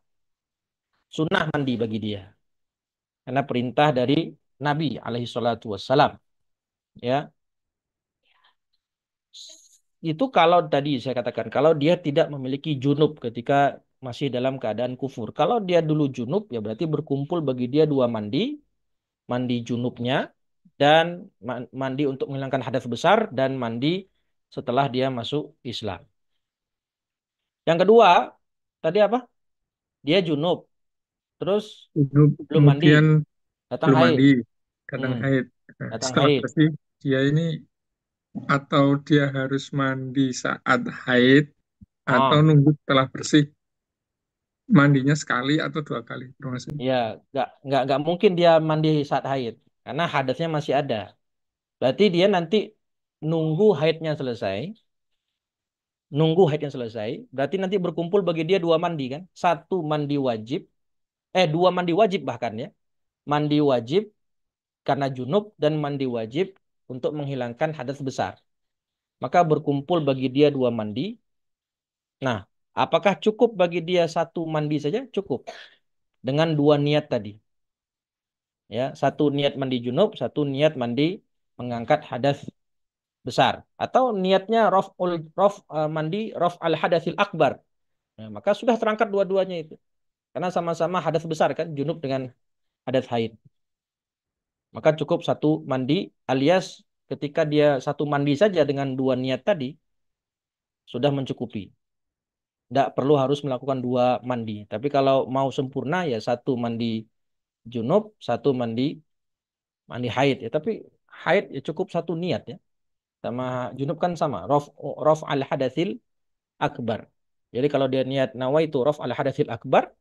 Sunnah mandi bagi dia. Karena perintah dari Nabi alaihi salatu wassalam. Ya. Itu kalau tadi saya katakan, kalau dia tidak memiliki junub ketika masih dalam keadaan kufur. Kalau dia dulu junub, ya berarti berkumpul bagi dia 2 mandi. Mandi junubnya dan mandi untuk menghilangkan hadas besar dan mandi setelah dia masuk Islam. Yang kedua, tadi apa? Dia junub, terus Junub, belum mandi, kemudian datang belum haid. mandi, datang Hmm, haid. Nah, datang setelah haid. bersih dia ini, atau dia harus mandi saat haid atau Ah, nunggu setelah bersih, mandinya sekali atau 2 kali? Terima kasih. ya, nggak mungkin dia mandi saat haid karena hadasnya masih ada. Berarti dia nanti nunggu haidnya selesai, berarti nanti berkumpul bagi dia 2 mandi kan? Satu mandi wajib, 2 mandi wajib bahkan ya. Mandi wajib karena junub dan mandi wajib untuk menghilangkan hadas besar. Maka berkumpul bagi dia 2 mandi. Nah, apakah cukup bagi dia 1 mandi saja? Cukup. Dengan 2 niat tadi. Ya, 1 niat mandi junub, 1 niat mandi mengangkat hadas besar. Atau niatnya mandi raf al hadasil akbar. Nah, maka sudah terangkat dua-duanya itu. Karena sama-sama hadas besar kan, junub dengan hadas haid. Maka cukup 1 mandi alias ketika dia 1 mandi saja dengan 2 niat tadi sudah mencukupi. Tidak perlu harus melakukan 2 mandi. Tapi kalau mau sempurna ya 1 mandi junub, 1 mandi haid ya. Tapi haid ya cukup 1 niat ya. Sama junub kan sama. Raf al hadatsil akbar. Jadi kalau dia niat nawaitu raf al hadatsil akbar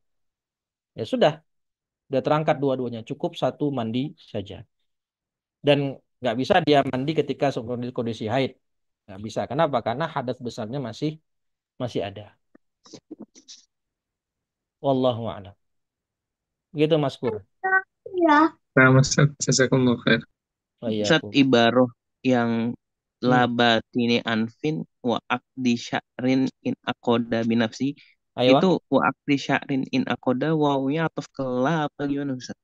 ya sudah terangkat dua-duanya. Cukup 1 mandi saja. Dan nggak bisa dia mandi ketika kondisi haid. Nggak bisa. Kenapa? Karena hadas besarnya masih ada. Wallahu a'lam. Gitu Mas Pur. Nah, Ustaz, jazakumullah khair. Oh iya Ustaz, aku. ibaroh yang Hmm. labatini anfin wa akdi sya'rin in akoda binafsi, Ayo. itu wa akdi sya'rin in akoda wawunya atau ke la apa gimana Ustaz?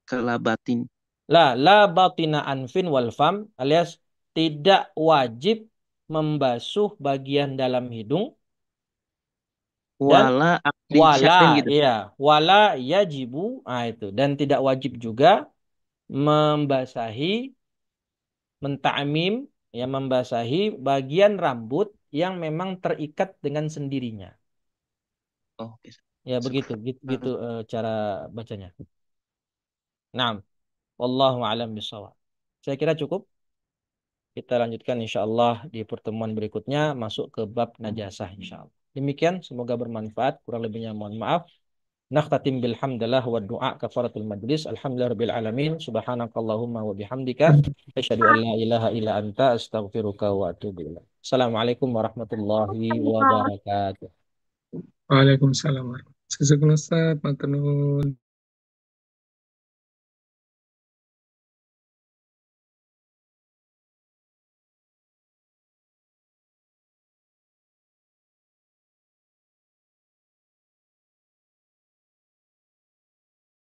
Ke labatin. La batina anfin wal fam alias tidak wajib membasuh bagian dalam hidung dan Wala akdi wala sya'rin gitu. iya wala yajibu itu dan tidak wajib juga membasahi mentamim ya membasahi bagian rambut yang memang terikat dengan sendirinya. Oh, oke. Ya begitu gitu, cara bacanya. Nah, wallahu a'lam bishawab. Saya kira cukup. Kita lanjutkan insya Allah di pertemuan berikutnya masuk ke bab najasah insya Allah. Demikian semoga bermanfaat. Kurang lebihnya mohon maaf. Nakhtatim bilhamdalillah wa du'a kafaratul majlis. Alhamdulillah rabbil alamin. Subhanakallahumma wa bihamdika asyhadu an la ilaha illa anta astaghfiruka wa atubu ilaik. Assalamualaikum warahmatullahi wabarakatuh. Waalaikumsalam warahmatullahi wabarakatuh. Jazakumullah Ustaz, matur nuwun.